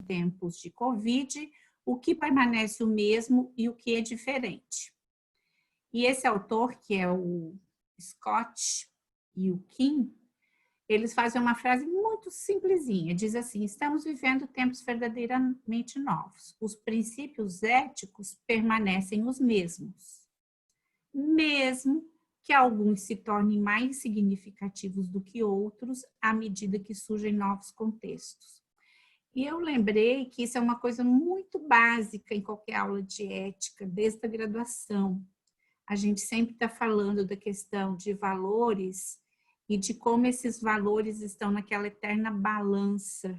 tempos de Covid, o que permanece o mesmo e o que é diferente. E esse autor, que é o Scott e o Kim, eles fazem uma frase muito simplesinha, diz assim: estamos vivendo tempos verdadeiramente novos. Os princípios éticos permanecem os mesmos, mesmo que alguns se tornem mais significativos do que outros à medida que surgem novos contextos. E eu lembrei que isso é uma coisa muito básica em qualquer aula de ética, desde a graduação. A gente sempre está falando da questão de valores e de como esses valores estão naquela eterna balança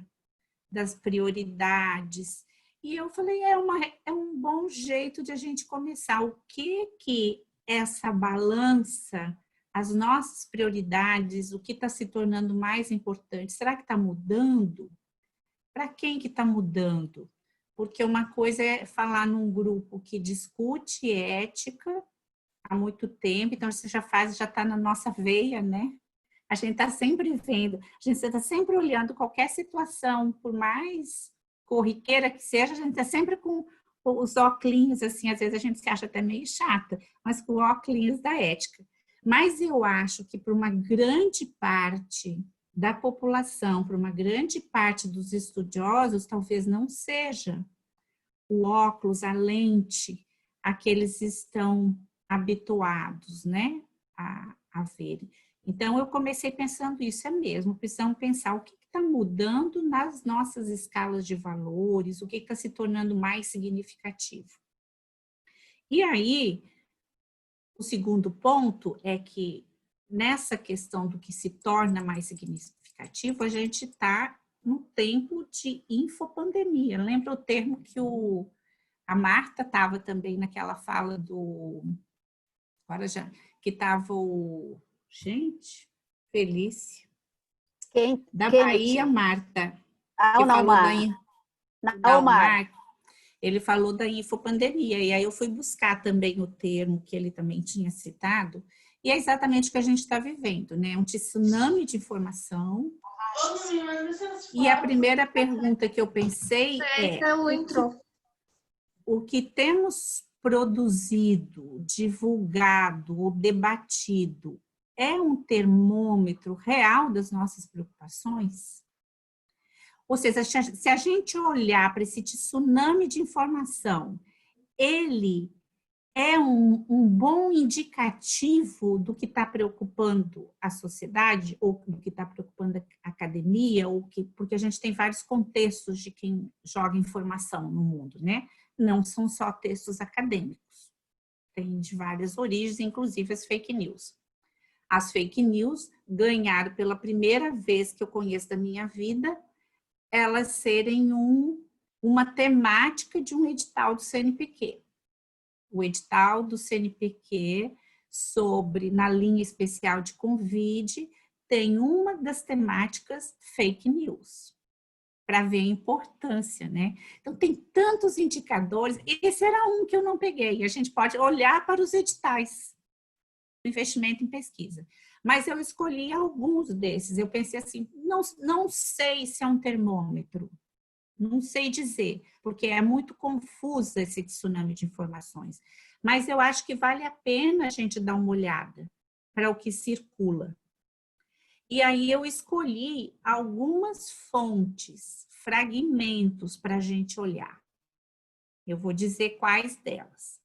das prioridades. E eu falei, é um bom jeito de a gente começar. O que essa balança, as nossas prioridades, o que está se tornando mais importante, será que está mudando? Para quem que está mudando? Porque uma coisa é falar num grupo que discute ética há muito tempo, então você já está na nossa veia, né? A gente está sempre vendo, a gente está sempre olhando qualquer situação, por mais corriqueira que seja, a gente está sempre com os óculos, assim, às vezes a gente se acha até meio chata, mas com óculos da ética. Mas eu acho que para uma grande parte da população, para uma grande parte dos estudiosos, talvez não seja o óculos, a lente, a que eles estão habituados, né, a verem. Então, eu comecei pensando isso, é mesmo, precisamos pensar o que está mudando nas nossas escalas de valores, o que está se tornando mais significativo. E aí, o segundo ponto é que, nessa questão do que se torna mais significativo, a gente está no tempo de infopandemia. Lembra o termo que a Marta estava também naquela fala do... Agora já... Que estava o... Gente, Felícia. Quem? Da Quem Bahia, Marta. Ah, o Naumar. Naumar. Ele falou da infopandemia, e aí eu fui buscar também o termo que ele também tinha citado, e é exatamente o que a gente está vivendo, né? Um tsunami de informação. E a primeira pergunta que eu pensei é: o que temos produzido, divulgado ou debatido é um termômetro real das nossas preocupações? Ou seja, se a gente olhar para esse tsunami de informação, ele é um bom indicativo do que está preocupando a sociedade, ou do que está preocupando a academia, porque a gente tem vários contextos de quem joga informação no mundo, né? Não são só textos acadêmicos, tem de várias origens, inclusive as fake news. As fake news ganharam pela primeira vez que eu conheço da minha vida, elas serem uma temática de um edital do CNPq. O edital do CNPq sobre, na linha especial de Covid, tem uma das temáticas fake news, para ver a importância, né? Então, tem tantos indicadores, esse era um que eu não peguei, a gente pode olhar para os editais do investimento em pesquisa. Mas eu escolhi alguns desses, eu pensei assim, não sei se é um termômetro, não sei dizer, porque é muito confuso esse tsunami de informações. Mas eu acho que vale a pena a gente dar uma olhada para o que circula. E aí eu escolhi algumas fontes, fragmentos para a gente olhar. Eu vou dizer quais delas.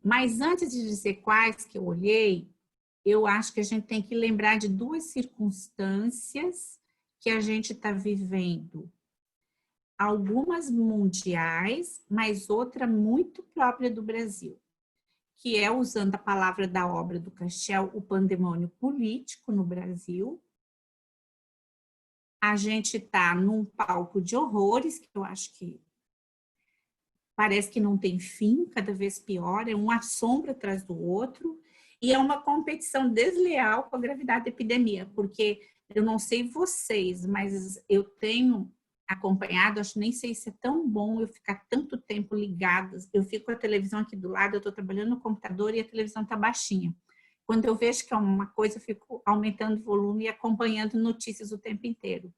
Mas antes de dizer quais que eu olhei, eu acho que a gente tem que lembrar de duas circunstâncias que a gente está vivendo. Algumas mundiais, mas outra muito própria do Brasil, que é, usando a palavra da obra do Cashel, o pandemônio político no Brasil. A gente está num palco de horrores, que eu acho que parece que não tem fim, cada vez pior, é um assombro atrás do outro, e é uma competição desleal com a gravidade da epidemia, porque eu não sei vocês, mas eu tenho acompanhado, acho nem sei se é tão bom eu ficar tanto tempo ligada. Eu fico com a televisão aqui do lado, eu estou trabalhando no computador e a televisão está baixinha. Quando eu vejo que é uma coisa, eu fico aumentando o volume e acompanhando notícias o tempo inteiro.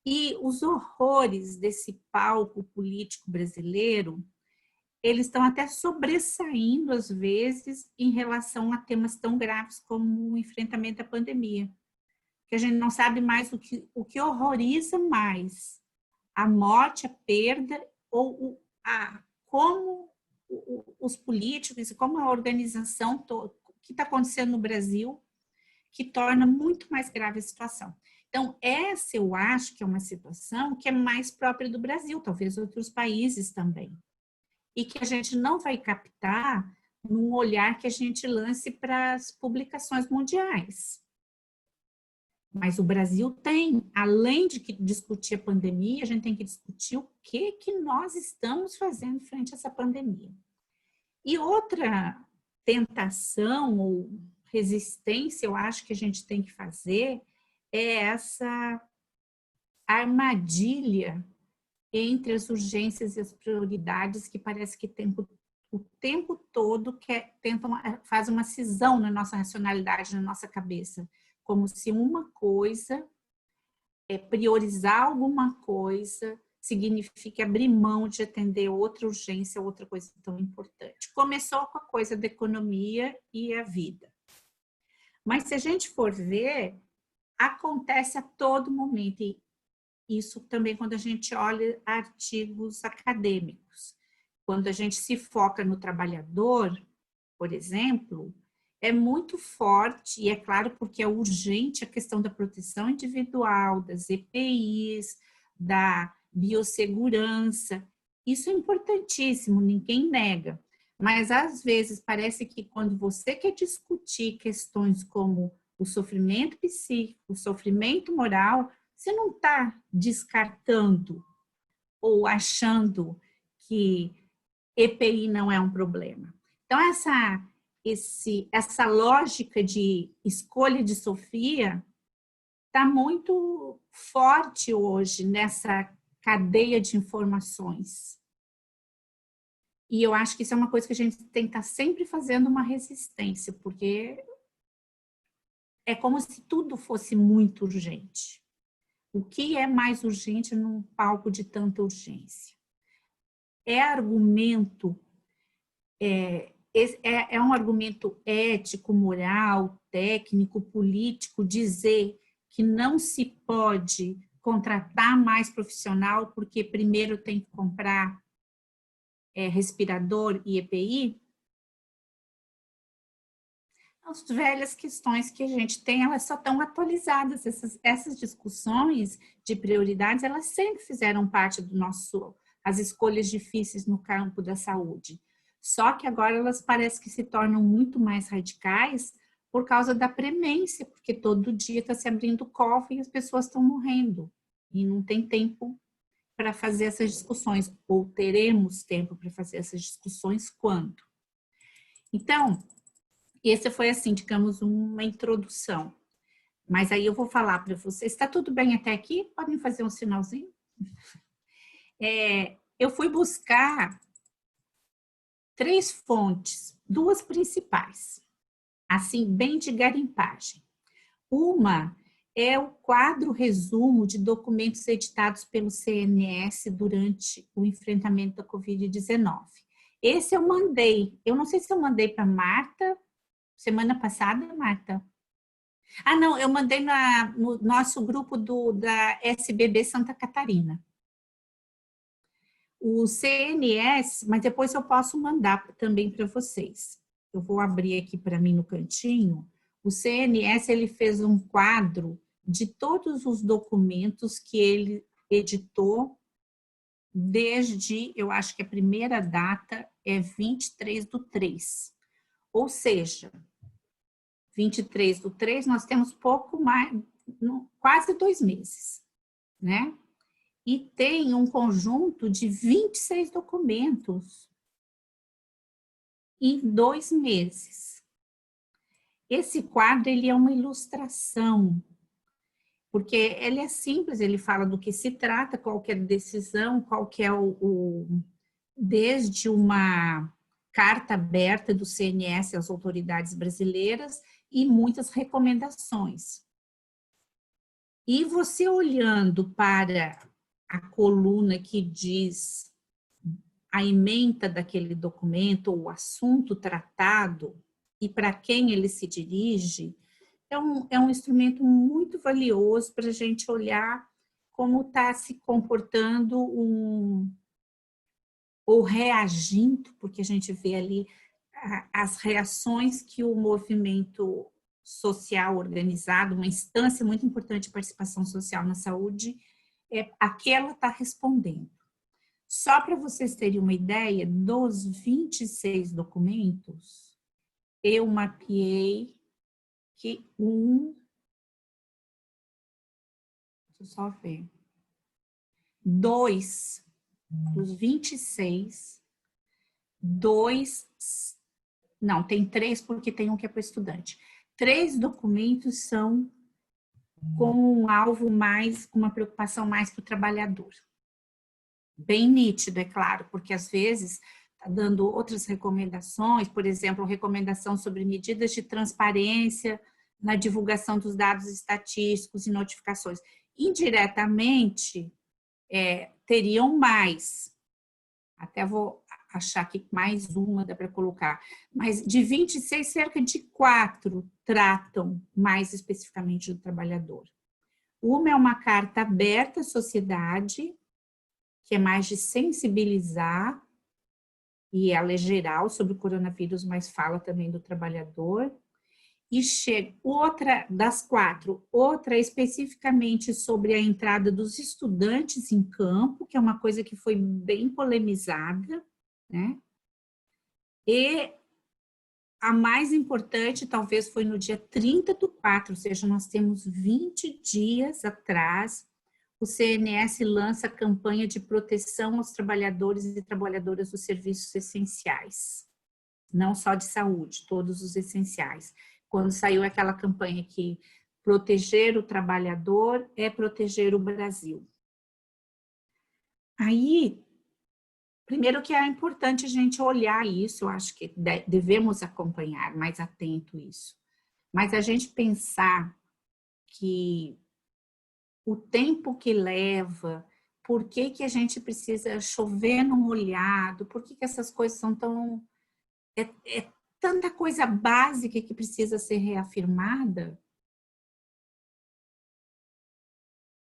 E os horrores desse palco político brasileiro, eles estão até sobressaindo, às vezes, em relação a temas tão graves como o enfrentamento à pandemia. Que a gente não sabe mais o que horroriza mais, a morte, a perda, ou como os políticos e como a organização, o que está acontecendo no Brasil, que torna muito mais grave a situação. Então, essa eu acho que é uma situação que é mais própria do Brasil, talvez outros países também. E que a gente não vai captar num olhar que a gente lance para as publicações mundiais. Mas o Brasil tem, além de discutir a pandemia, a gente tem que discutir o que nós estamos fazendo frente a essa pandemia. E outra tentação ou resistência, eu acho que a gente tem que fazer, é essa armadilha entre as urgências e as prioridades que parece que o tempo todo faz uma cisão na nossa racionalidade, na nossa cabeça, como se uma coisa, priorizar alguma coisa, significa abrir mão de atender outra urgência, outra coisa tão importante. Começou com a coisa da economia e a vida. Mas se a gente for ver, acontece a todo momento, e isso também quando a gente olha artigos acadêmicos. Quando a gente se foca no trabalhador, por exemplo, é muito forte, e é claro porque é urgente a questão da proteção individual, das EPIs, da biossegurança. Isso é importantíssimo, ninguém nega. Mas, às vezes, parece que quando você quer discutir questões como o sofrimento psíquico, o sofrimento moral, você não está descartando ou achando que EPI não é um problema. Então, essa lógica de escolha de Sofia está muito forte hoje nessa cadeia de informações. E eu acho que isso é uma coisa que a gente tem que estar sempre fazendo uma resistência, porque é como se tudo fosse muito urgente. O que é mais urgente num palco de tanta urgência? É argumento, é um argumento ético, moral, técnico, político, dizer que não se pode contratar mais profissional porque primeiro tem que comprar respirador e EPI? As velhas questões que a gente tem, elas só estão atualizadas. Essas discussões de prioridades, elas sempre fizeram parte do as escolhas difíceis no campo da saúde. Só que agora elas parecem que se tornam muito mais radicais por causa da premência, porque todo dia está se abrindo cofre e as pessoas estão morrendo. E não tem tempo para fazer essas discussões, ou teremos tempo para fazer essas discussões quando? Então, esse foi, assim, digamos, uma introdução. Mas aí eu vou falar para vocês. Está tudo bem até aqui? Podem fazer um sinalzinho? Eu fui buscar 3 fontes, 2 principais, assim, bem de garimpagem. Uma é o quadro resumo de documentos editados pelo CNS durante o enfrentamento da Covid-19. Esse eu mandei, eu não sei se eu mandei para Marta, semana passada, Marta? Ah, não, eu mandei no nosso grupo da SBB Santa Catarina. O CNS, mas depois eu posso mandar também para vocês. Eu vou abrir aqui para mim no cantinho. O CNS, ele fez um quadro de todos os documentos que ele editou desde, eu acho que a primeira data é 23/3. Ou seja, 23/3, nós temos pouco mais, quase 2 meses, né? E tem um conjunto de 26 documentos em 2 meses. Esse quadro, ele é uma ilustração, porque ele é simples, ele fala do que se trata, qual que é a decisão, qual que é desde uma carta aberta do CNS às autoridades brasileiras e muitas recomendações. E você olhando para a coluna que diz a ementa daquele documento, ou o assunto tratado, e para quem ele se dirige, é um instrumento muito valioso para a gente olhar como está se comportando ou reagindo, porque a gente vê ali as reações que o movimento social organizado, uma instância muito importante de participação social na saúde, aquela está respondendo. Só para vocês terem uma ideia, dos 26 documentos, eu mapeei que deixa eu só ver, 2 dos 26, 2, não, tem 3 porque tem um que é para estudante. 3 documentos são com um alvo mais, com uma preocupação mais para o trabalhador. Bem nítido, é claro, porque às vezes está dando outras recomendações, por exemplo, recomendação sobre medidas de transparência na divulgação dos dados estatísticos e notificações. Indiretamente, teriam mais. Até vou achar aqui mais uma, dá para colocar. Mas de 26, cerca de 4 tratam mais especificamente do trabalhador. Uma é uma carta aberta à sociedade, que é mais de sensibilizar, e ela é geral sobre o coronavírus, mas fala também do trabalhador. E chega outra das 4, outra especificamente sobre a entrada dos estudantes em campo, que é uma coisa que foi bem polemizada, né? E a mais importante, talvez, foi no dia 30/4, ou seja, nós temos 20 dias atrás, o CNS lança a campanha de proteção aos trabalhadores e trabalhadoras dos serviços essenciais, não só de saúde, todos os essenciais. Quando saiu aquela campanha que proteger o trabalhador é proteger o Brasil. Aí, primeiro que é importante a gente olhar isso, eu acho que devemos acompanhar mais atento isso. Mas a gente pensar que o tempo que leva, por que a gente precisa chover no molhado, por que essas coisas são tão... É tanta coisa básica que precisa ser reafirmada.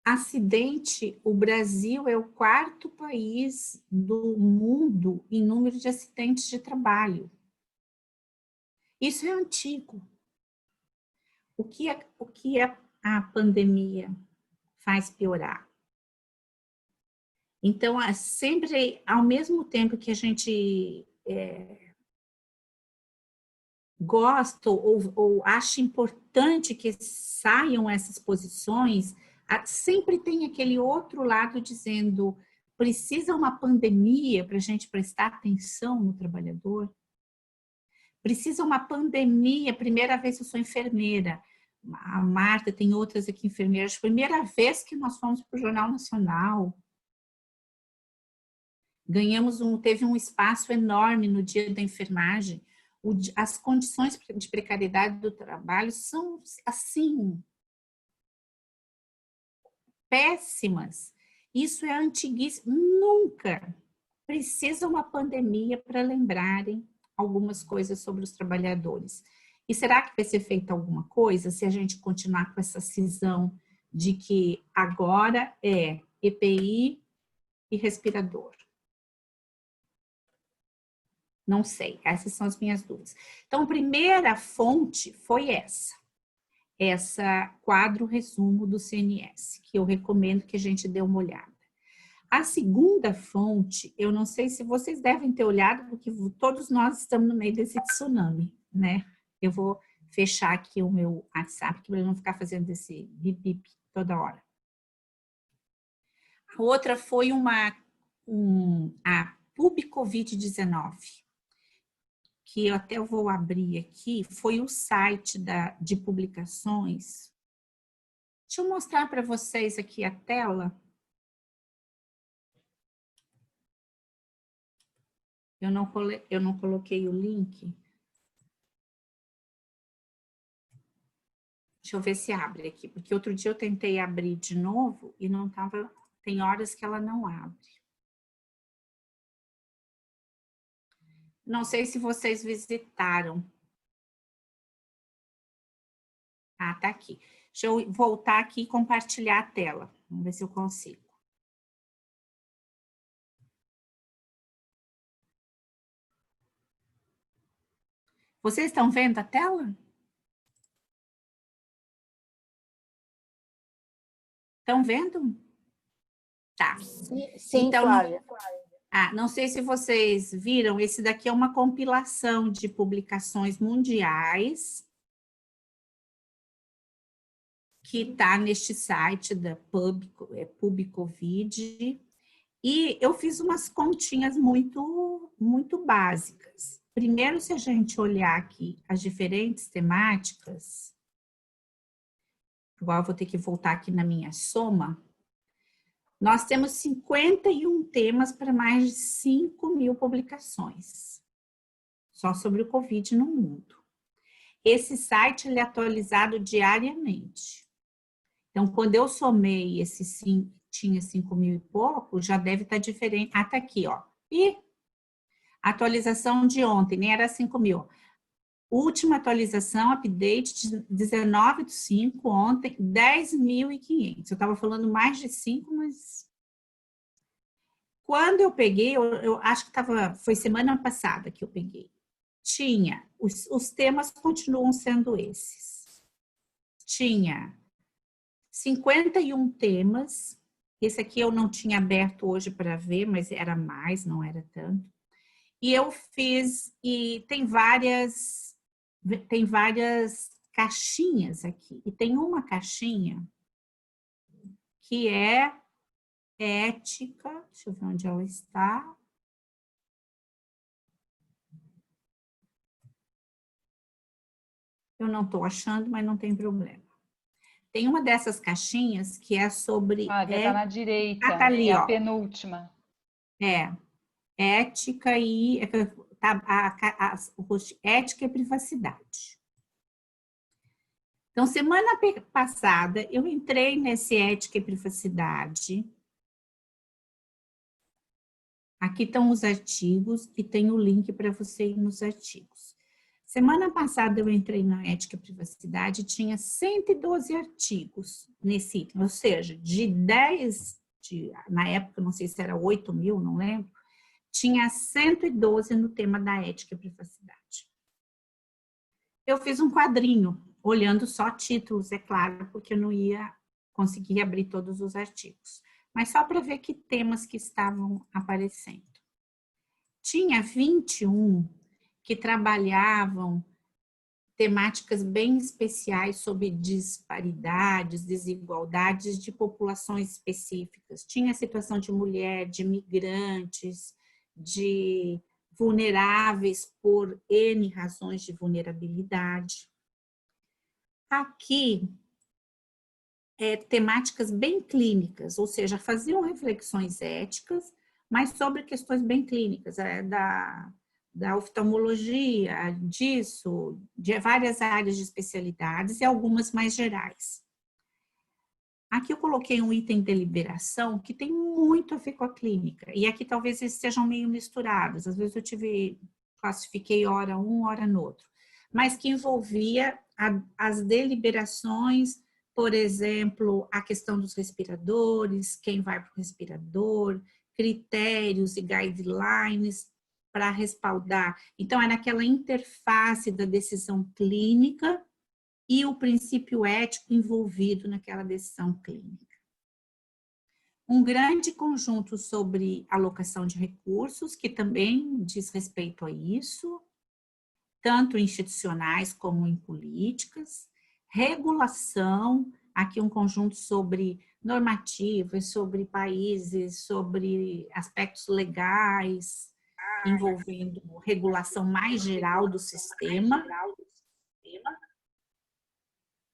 Acidente, o Brasil é o 4º país do mundo em número de acidentes de trabalho. Isso é antigo. O que a pandemia faz piorar? Então, sempre, ao mesmo tempo que a gente gosta ou acha importante que saiam essas posições, sempre tem aquele outro lado dizendo: precisa uma pandemia para a gente prestar atenção no trabalhador? Precisa uma pandemia, primeira vez que eu sou enfermeira, a Marta, tem outras aqui enfermeiras, primeira vez que nós fomos para o Jornal Nacional, teve um espaço enorme no dia da enfermagem, as condições de precariedade do trabalho são, assim, péssimas. Isso é antiguíssimo. Nunca precisa uma pandemia para lembrarem algumas coisas sobre os trabalhadores. E será que vai ser feita alguma coisa se a gente continuar com essa cisão de que agora é EPI e respirador? Não sei, essas são as minhas dúvidas. Então, a primeira fonte foi essa quadro resumo do CNS, que eu recomendo que a gente dê uma olhada. A segunda fonte, eu não sei se vocês devem ter olhado, porque todos nós estamos no meio desse tsunami, né? Eu vou fechar aqui o meu WhatsApp, para não ficar fazendo esse bip-bip toda hora. A outra foi a PUB Covid-19, que eu até vou abrir aqui, foi o site de publicações. Deixa eu mostrar para vocês aqui a tela. Eu não coloquei o link. Deixa eu ver se abre aqui, porque outro dia eu tentei abrir de novo e não estava. Tem horas que ela não abre. Não sei se vocês visitaram. Ah, tá aqui. Deixa eu voltar aqui e compartilhar a tela. Vamos ver se eu consigo. Vocês estão vendo a tela? Estão vendo? Tá. Sim, Então, Flávia. não sei se vocês viram, esse daqui é uma compilação de publicações mundiais que está neste site da PubCovid. E eu fiz umas continhas muito básicas. Primeiro, se a gente olhar aqui as diferentes temáticas, agora eu vou ter que voltar aqui na minha soma, nós temos 51 temas para mais de 5.000 publicações, só sobre o Covid no mundo. Esse site ele é atualizado diariamente. Então, quando eu somei tinha 5.000 e pouco, já deve estar diferente. Ah, tá aqui, ó. E atualização de ontem, nem era 5.000. Última atualização, update de 19/5, ontem, 10.500. Eu estava falando mais de 5, mas... Quando eu peguei, eu acho que foi semana passada que eu peguei. Tinha, os temas continuam sendo esses. Tinha 51 temas. Esse aqui eu não tinha aberto hoje para ver, mas era mais, não era tanto. E eu fiz, e tem várias caixinhas aqui. E tem uma caixinha que é ética, deixa eu ver onde ela está. Eu não estou achando, mas não tem problema. Tem uma dessas caixinhas que é sobre... Tá na direita, tá ali, é a ó. penúltima. Ética e... ética e privacidade. Então, semana passada, eu entrei nesse ética e privacidade. Aqui estão os artigos e tem o link para você ir nos artigos. Semana passada eu entrei na ética e privacidade, tinha 112 artigos nesse item, ou seja, na época, não sei se era 8.000, não lembro, tinha 112 no tema da ética e privacidade. Eu fiz um quadrinho, olhando só títulos, é claro, porque eu não ia conseguir abrir todos os artigos, mas só para ver que temas que estavam aparecendo. Tinha 21 que trabalhavam temáticas bem especiais sobre disparidades, desigualdades de populações específicas. Tinha a situação de mulher, de migrantes, de vulneráveis por N razões de vulnerabilidade. Aqui, temáticas bem clínicas, ou seja, faziam reflexões éticas, mas sobre questões bem clínicas, da oftalmologia, de várias áreas de especialidades e algumas mais gerais. Aqui eu coloquei um item de deliberação que tem muito a ver com a clínica, e aqui talvez eles estejam meio misturados, às vezes eu classifiquei hora um, hora no outro, mas que envolvia as deliberações, por exemplo, a questão dos respiradores, quem vai para o respirador, critérios e guidelines para respaldar. Então, era aquela interface da decisão clínica e o princípio ético envolvido naquela decisão clínica. Um grande conjunto sobre alocação de recursos, que também diz respeito a isso, tanto institucionais como em políticas, regulação, aqui um conjunto sobre normativas, sobre países, sobre aspectos legais, envolvendo regulação mais geral do sistema.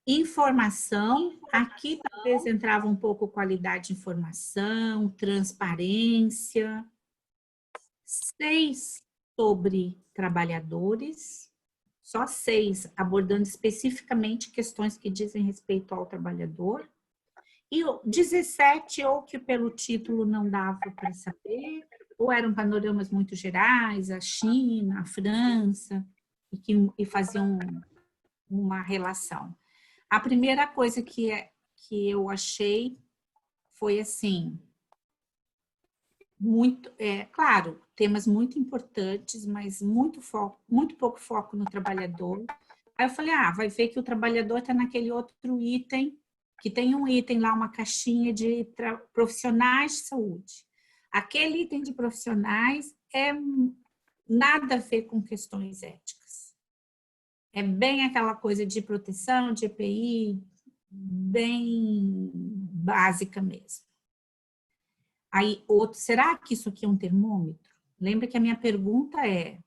Informação, aqui talvez entrava um pouco qualidade de informação, transparência. 6 sobre trabalhadores, só 6 abordando especificamente questões que dizem respeito ao trabalhador, e 17 ou que pelo título não dava para saber, ou eram panoramas muito gerais, a China, a França, e faziam uma relação. A primeira coisa que eu achei foi assim, muito, claro, temas muito importantes, mas muito pouco foco no trabalhador. Aí eu falei, vai ver que o trabalhador está naquele outro item, que tem um item lá, uma caixinha de profissionais de saúde. Aquele item de profissionais é nada a ver com questões éticas. É bem aquela coisa de proteção, de EPI, bem básica mesmo. Aí, será que isso aqui é um termômetro? Lembra que a minha pergunta é,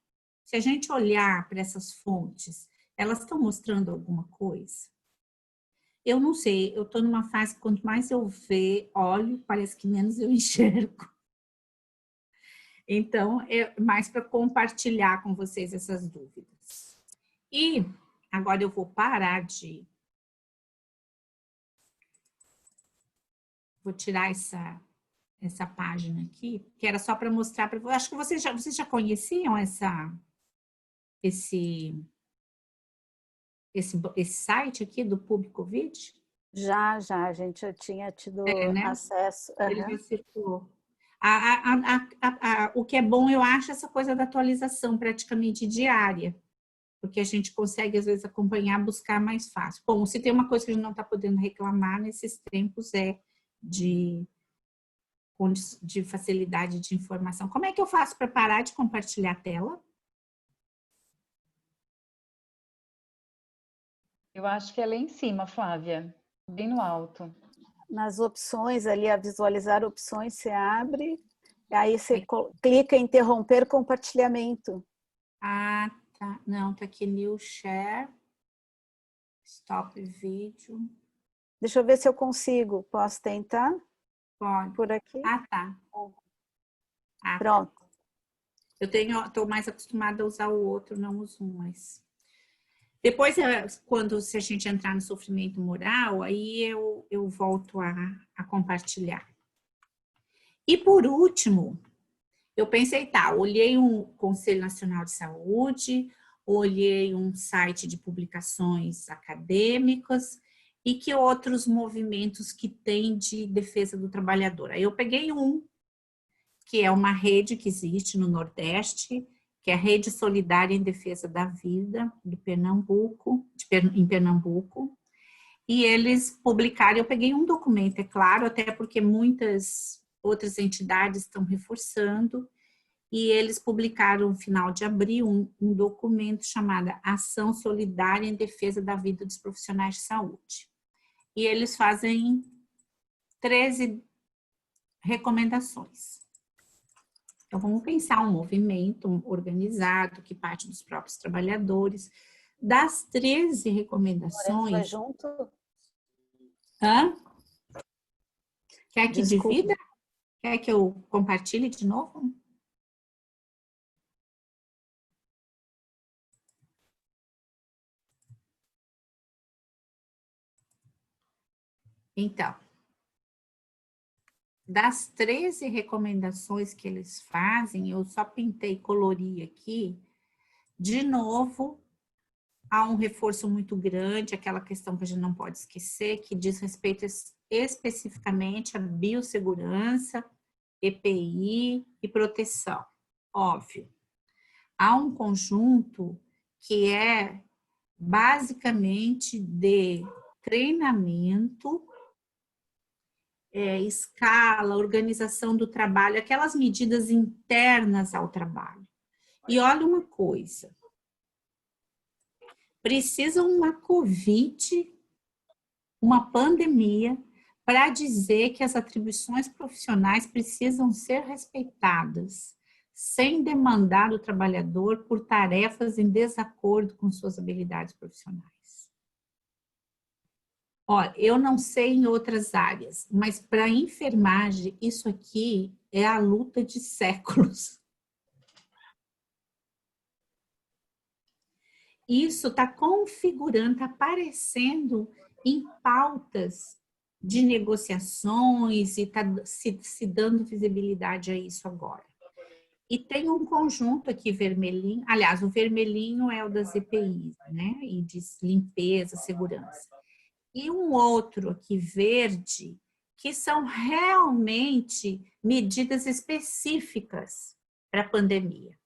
se a gente olhar para essas fontes, elas estão mostrando alguma coisa? Eu não sei, eu estou numa fase que quanto mais eu olho, parece que menos eu enxergo. Então, é mais para compartilhar com vocês essas dúvidas. E agora eu vou parar de... Vou tirar essa página aqui, que era só para mostrar para vocês. Acho que vocês já conheciam esse site aqui do PubCovid? Já, a gente já tinha tido né? acesso. Ele já circulou. O que é bom, eu acho, essa coisa da atualização praticamente diária, porque a gente consegue, às vezes, acompanhar, buscar mais fácil. Bom, se tem uma coisa que a gente não está podendo reclamar nesses tempos é de facilidade de informação. Como é que eu faço para parar de compartilhar a tela? Eu acho que é lá em cima, Flávia, bem no alto. Nas opções ali, a visualizar opções, você abre, aí você clica em interromper compartilhamento. Ah, tá. Não, tá aqui New Share, Stop Vídeo. Deixa eu ver se eu consigo. Posso tentar? Pode. Por aqui? Ah, tá. Pronto. Eu estou mais acostumada a usar o outro, não uso um, mas... Depois, se a gente entrar no sofrimento moral, aí eu volto a compartilhar. E por último, eu pensei, olhei um Conselho Nacional de Saúde, olhei um site de publicações acadêmicas e que outros movimentos que tem de defesa do trabalhador. Aí eu peguei que é uma rede que existe no Nordeste, que é a Rede Solidária em Defesa da Vida, em Pernambuco, e eles publicaram, eu peguei um documento, é claro, até porque muitas outras entidades estão reforçando, e eles publicaram no final de abril um documento chamado Ação Solidária em Defesa da Vida dos Profissionais de Saúde. E eles fazem 13 recomendações. Então, vamos pensar um movimento organizado que parte dos próprios trabalhadores. Das 13 recomendações... Vai junto? Hã? Quer que Desculpa. divida? Quer que eu compartilhe de novo? Então, das 13 recomendações que eles fazem, eu só pintei e colori aqui, de novo, há um reforço muito grande, aquela questão que a gente não pode esquecer, que diz respeito especificamente à biossegurança, EPI e proteção. Óbvio, há um conjunto que é basicamente de treinamento, escala, organização do trabalho, aquelas medidas internas ao trabalho. E olha uma coisa, precisa uma Covid, uma pandemia, para dizer que as atribuições profissionais precisam ser respeitadas, sem demandar do trabalhador por tarefas em desacordo com suas habilidades profissionais. Olha, eu não sei em outras áreas, mas para a enfermagem, isso aqui é a luta de séculos. isso está configurando, está aparecendo em pautas de negociações e está se dando visibilidade a isso agora. E tem um conjunto aqui vermelhinho, aliás, o vermelhinho é o das EPIs, né? E de limpeza, segurança. E um outro aqui verde, que são realmente medidas específicas para a pandemia.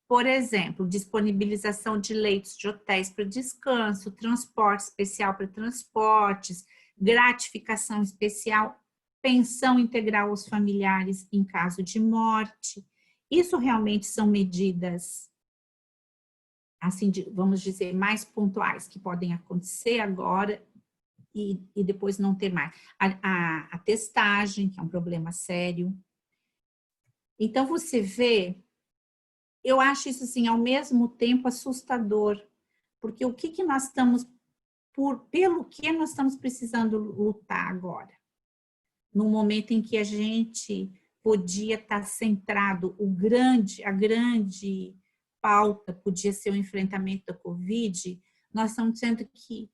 Por exemplo, disponibilização de leitos de hotéis para descanso, transporte especial para transportes, gratificação especial, pensão integral aos familiares em caso de morte. Isso realmente são medidas, assim, vamos dizer, mais pontuais, que podem acontecer agora e depois não ter mais. A testagem, que é um problema sério. Então, você vê, eu acho isso, assim, ao mesmo tempo assustador, porque o que nós estamos, pelo que nós estamos precisando lutar agora? No momento em que a gente podia estar centrado, a grande pauta podia ser o enfrentamento da Covid, nós estamos tendo que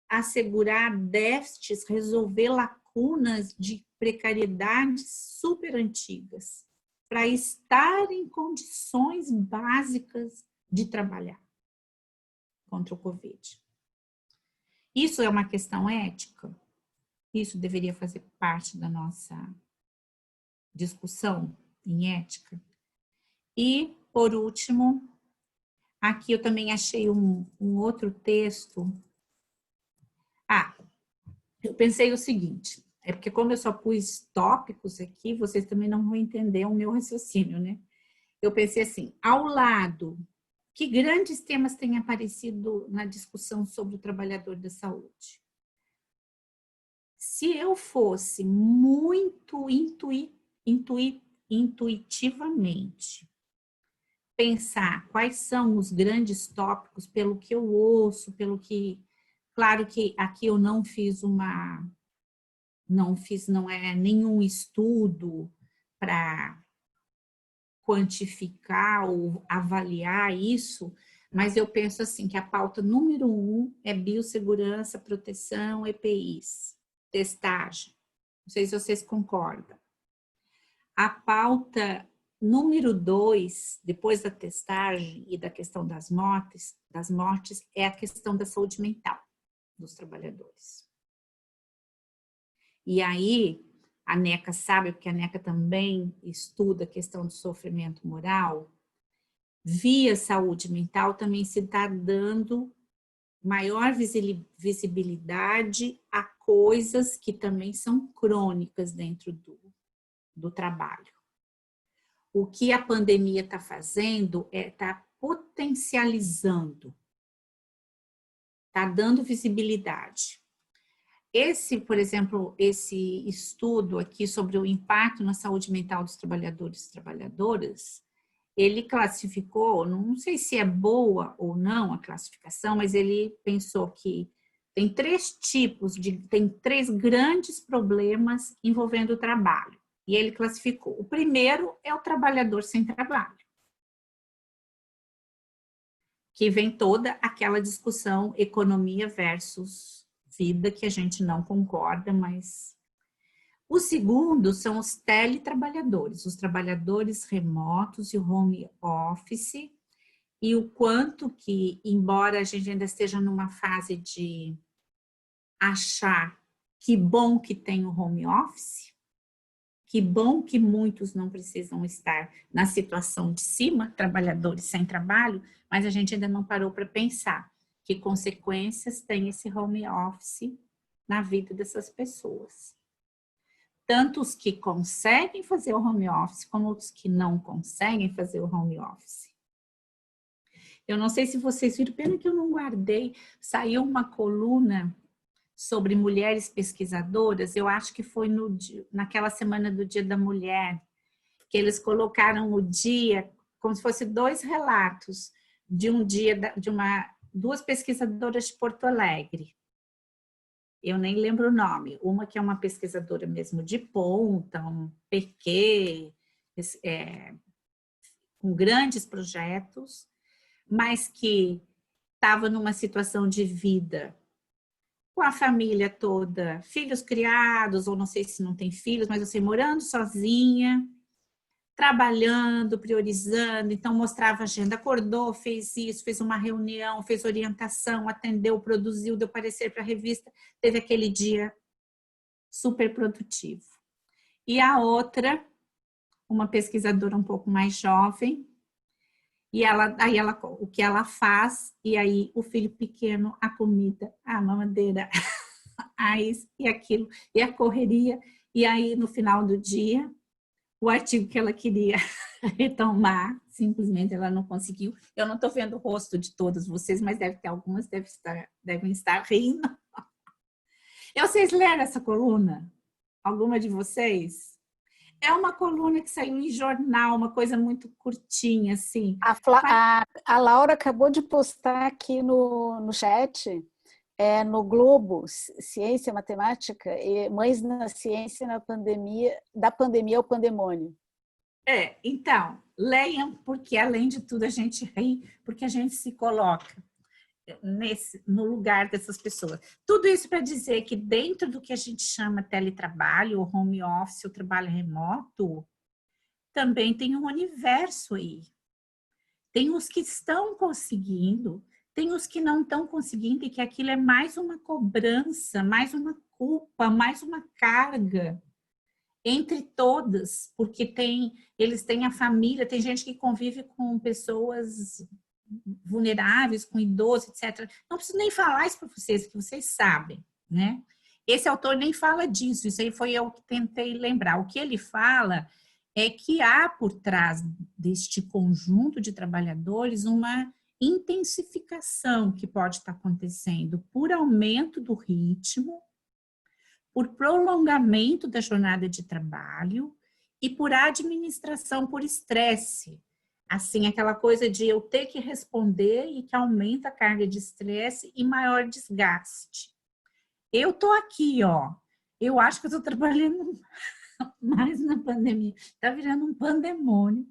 assegurar déficits, resolver lacunas de precariedades super antigas, para estar em condições básicas de trabalhar contra o Covid. Isso é uma questão ética? Isso deveria fazer parte da nossa discussão em ética? E, por último, aqui eu também achei um outro texto. Eu pensei o seguinte, é porque como eu só pus tópicos aqui, vocês também não vão entender o meu raciocínio, né? Eu pensei assim, ao lado, que grandes temas têm aparecido na discussão sobre o trabalhador da saúde? Se eu fosse muito intuitivamente pensar quais são os grandes tópicos, pelo que eu ouço, pelo que... Claro que aqui eu não é nenhum estudo para quantificar ou avaliar isso, mas eu penso assim, que a pauta número 1 é biossegurança, proteção, EPIs, testagem. Não sei se vocês concordam. A pauta número 2, depois da testagem e da questão das mortes, é a questão da saúde mental dos trabalhadores. E aí, a NECA sabe, porque a NECA também estuda a questão do sofrimento moral, via saúde mental também se está dando maior visibilidade a coisas que também são crônicas dentro do trabalho. O que a pandemia está fazendo é estar potencializando, está dando visibilidade. Por exemplo, esse estudo aqui sobre o impacto na saúde mental dos trabalhadores e trabalhadoras, ele classificou, não sei se é boa ou não a classificação, mas ele pensou que tem tem três grandes problemas envolvendo o trabalho. E ele classificou. O primeiro é o trabalhador sem trabalho, que vem toda aquela discussão economia versus vida, que a gente não concorda, mas... O segundo são os teletrabalhadores, os trabalhadores remotos e o home office, e o quanto que, embora a gente ainda esteja numa fase de achar que bom que tem o home office, que bom que muitos não precisam estar na situação de cima, trabalhadores sem trabalho, mas a gente ainda não parou para pensar que consequências tem esse home office na vida dessas pessoas. Tanto os que conseguem fazer o home office, como os que não conseguem fazer o home office. Eu não sei se vocês viram, pena que eu não guardei, saiu uma coluna sobre mulheres pesquisadoras, eu acho que foi naquela semana do Dia da Mulher, que eles colocaram o dia, como se fosse 2 relatos de um dia, duas pesquisadoras de Porto Alegre. Eu nem lembro o nome. Uma que é uma pesquisadora mesmo de ponta, um PQ, com grandes projetos, mas que estava numa situação de vida com a família toda, filhos criados, ou não sei se não tem filhos, mas assim, morando sozinha, trabalhando, priorizando, então mostrava a agenda, acordou, fez isso, fez uma reunião, fez orientação, atendeu, produziu, deu parecer para a revista, teve aquele dia super produtivo. E a outra, uma pesquisadora um pouco mais jovem, e o que ela faz, e aí o filho pequeno, a comida, a mamadeira, a isso e aquilo, e a correria, e aí no final do dia, o artigo que ela queria retomar, simplesmente ela não conseguiu. Eu não estou vendo o rosto de todas vocês, mas deve ter algumas, devem estar rindo. Vocês leram essa coluna? Alguma de vocês? É uma coluna que saiu em jornal, uma coisa muito curtinha, assim. A Laura acabou de postar aqui no chat, no Globo, Ciência e Matemática, e Mães na Ciência na Pandemia, da Pandemia ao Pandemônio. Então, leiam, porque além de tudo a gente ri, porque a gente se coloca no lugar dessas pessoas. Tudo isso para dizer que dentro do que a gente chama teletrabalho, ou home office, o trabalho remoto, também tem um universo aí. Tem os que estão conseguindo, tem os que não estão conseguindo, e que aquilo é mais uma cobrança, mais uma culpa, mais uma carga entre todas, porque eles têm a família, tem gente que convive com pessoas vulneráveis, com idosos, etc. Não preciso nem falar isso para vocês, que vocês sabem, né? Esse autor nem fala disso, isso aí foi eu que tentei lembrar. O que ele fala é que há por trás deste conjunto de trabalhadores uma intensificação que pode estar acontecendo por aumento do ritmo, por prolongamento da jornada de trabalho e por administração por estresse. Assim, aquela coisa de eu ter que responder e que aumenta a carga de estresse e maior desgaste. Eu tô aqui, ó. Eu acho que eu tô trabalhando mais na pandemia. Tá virando um pandemônio.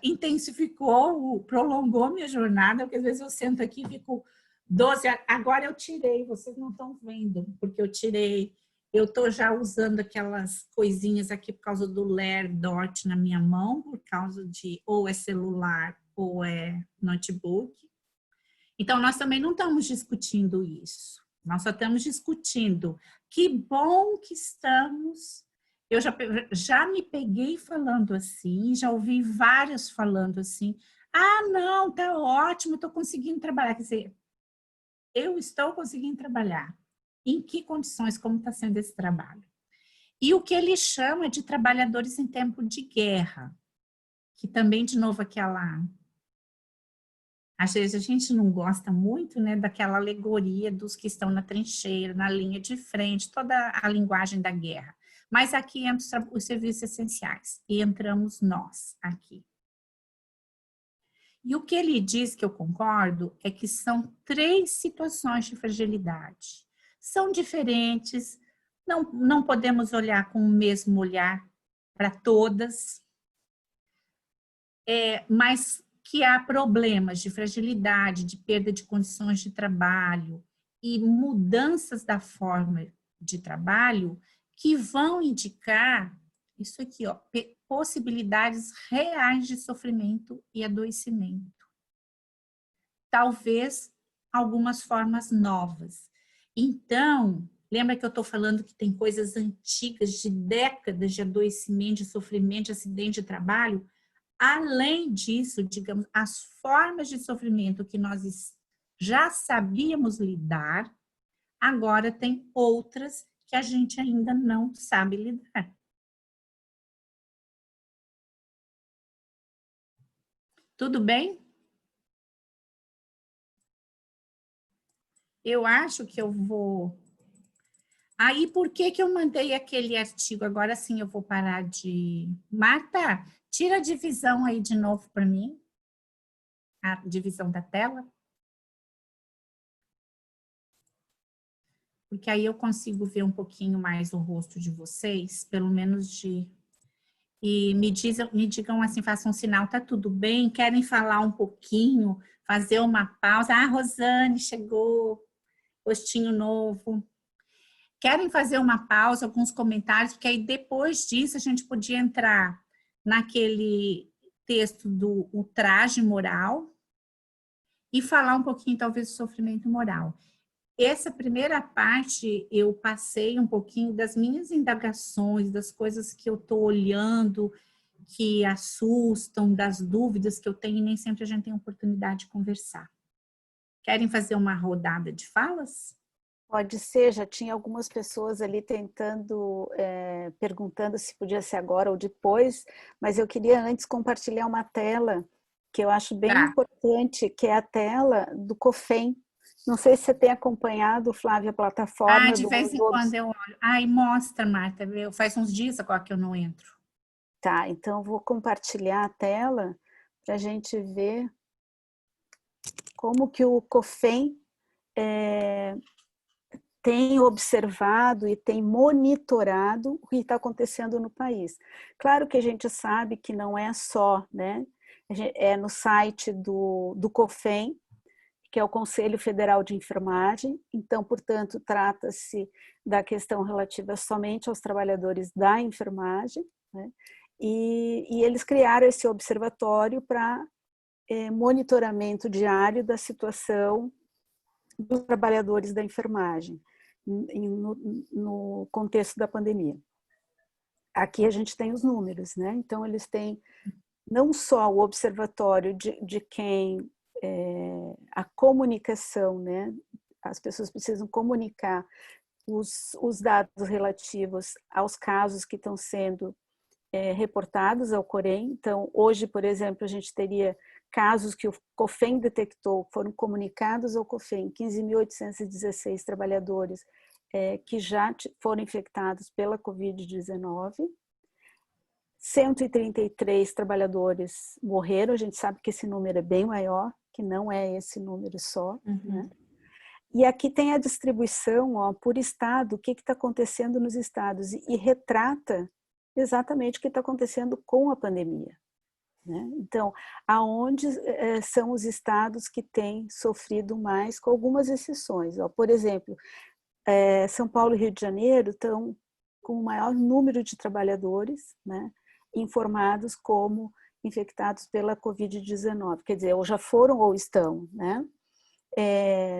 Intensificou, prolongou minha jornada, porque às vezes eu sento aqui e fico 12 horas. Agora eu tirei, vocês não estão vendo, porque eu tirei. Eu estou já usando aquelas coisinhas aqui por causa do Ler Dot na minha mão, por causa de ou é celular ou é notebook. Então, nós também não estamos discutindo isso. Nós só estamos discutindo que bom que estamos. Eu já me peguei falando assim, já ouvi vários falando assim. Ah, não, tá ótimo, estou conseguindo trabalhar. Quer dizer, eu estou conseguindo trabalhar. Em que condições, como está sendo esse trabalho? E o que ele chama de trabalhadores em tempo de guerra, que também, de novo, às vezes a gente não gosta muito, né, daquela alegoria dos que estão na trincheira, na linha de frente, toda a linguagem da guerra. Mas aqui entram os serviços essenciais, e entramos nós aqui. E o que ele diz, que eu concordo, é que são 3 situações de fragilidade. São diferentes, não podemos olhar com o mesmo olhar para todas, mas que há problemas de fragilidade, de perda de condições de trabalho e mudanças da forma de trabalho que vão indicar isso aqui, ó, possibilidades reais de sofrimento e adoecimento. Talvez algumas formas novas. Então, lembra que eu estou falando que tem coisas antigas de décadas de adoecimento, de sofrimento, de acidente de trabalho? Além disso, digamos, as formas de sofrimento que nós já sabíamos lidar, agora tem outras que a gente ainda não sabe lidar. Tudo bem? Eu acho que eu vou... Aí, por que eu mandei aquele artigo? Agora sim eu vou parar de... Marta, tira a divisão aí de novo para mim. A divisão da tela. Porque aí eu consigo ver um pouquinho mais o rosto de vocês, pelo menos de... e me digam assim, façam um sinal, tá tudo bem? Querem falar um pouquinho, fazer uma pausa? Ah, Rosane chegou, rostinho novo. Querem fazer uma pausa, alguns comentários, porque aí depois disso a gente podia entrar naquele texto do ultraje moral e falar um pouquinho, talvez, do sofrimento moral. Essa primeira parte, eu passei um pouquinho das minhas indagações, das coisas que eu estou olhando, que assustam, das dúvidas que eu tenho, e nem sempre a gente tem oportunidade de conversar. Querem fazer uma rodada de falas? Pode ser, já tinha algumas pessoas ali tentando, perguntando se podia ser agora ou depois, mas eu queria antes compartilhar uma tela que eu acho bem Tá. importante, que é a tela do COFEM. Não sei se você tem acompanhado, Flávia, a Ah, plataforma de vez em quando eu olho. Ai, mostra, Marta, viu? Faz uns dias agora que eu não entro. Tá, então eu vou compartilhar a tela para a gente ver como que o COFEM tem observado e tem monitorado o que está acontecendo no país. Claro que a gente sabe que não é só, né? É no site do COFEM, que é o Conselho Federal de Enfermagem, então, portanto, trata-se da questão relativa somente aos trabalhadores da enfermagem, né? E eles criaram esse observatório para monitoramento diário da situação dos trabalhadores da enfermagem no contexto da pandemia. Aqui a gente tem os números, né? Então, eles têm não só o observatório de quem a comunicação, né? As pessoas precisam comunicar os dados relativos aos casos que estão sendo reportados ao COREM. Então, hoje, por exemplo, a gente teria casos que o COFEM detectou, foram comunicados ao COFEM, 15.816 trabalhadores que já foram infectados pela Covid-19, 133 trabalhadores morreram, a gente sabe que esse número é bem maior, que não é esse número só, né? E aqui tem a distribuição, ó, por estado, o que está acontecendo nos estados, e retrata exatamente o que está acontecendo com a pandemia, né? Então, aonde são os estados que têm sofrido mais, com algumas exceções. Ó. Por exemplo, São Paulo e Rio de Janeiro estão com o maior número de trabalhadores, né, informados como infectados pela Covid-19, quer dizer, ou já foram ou estão, né?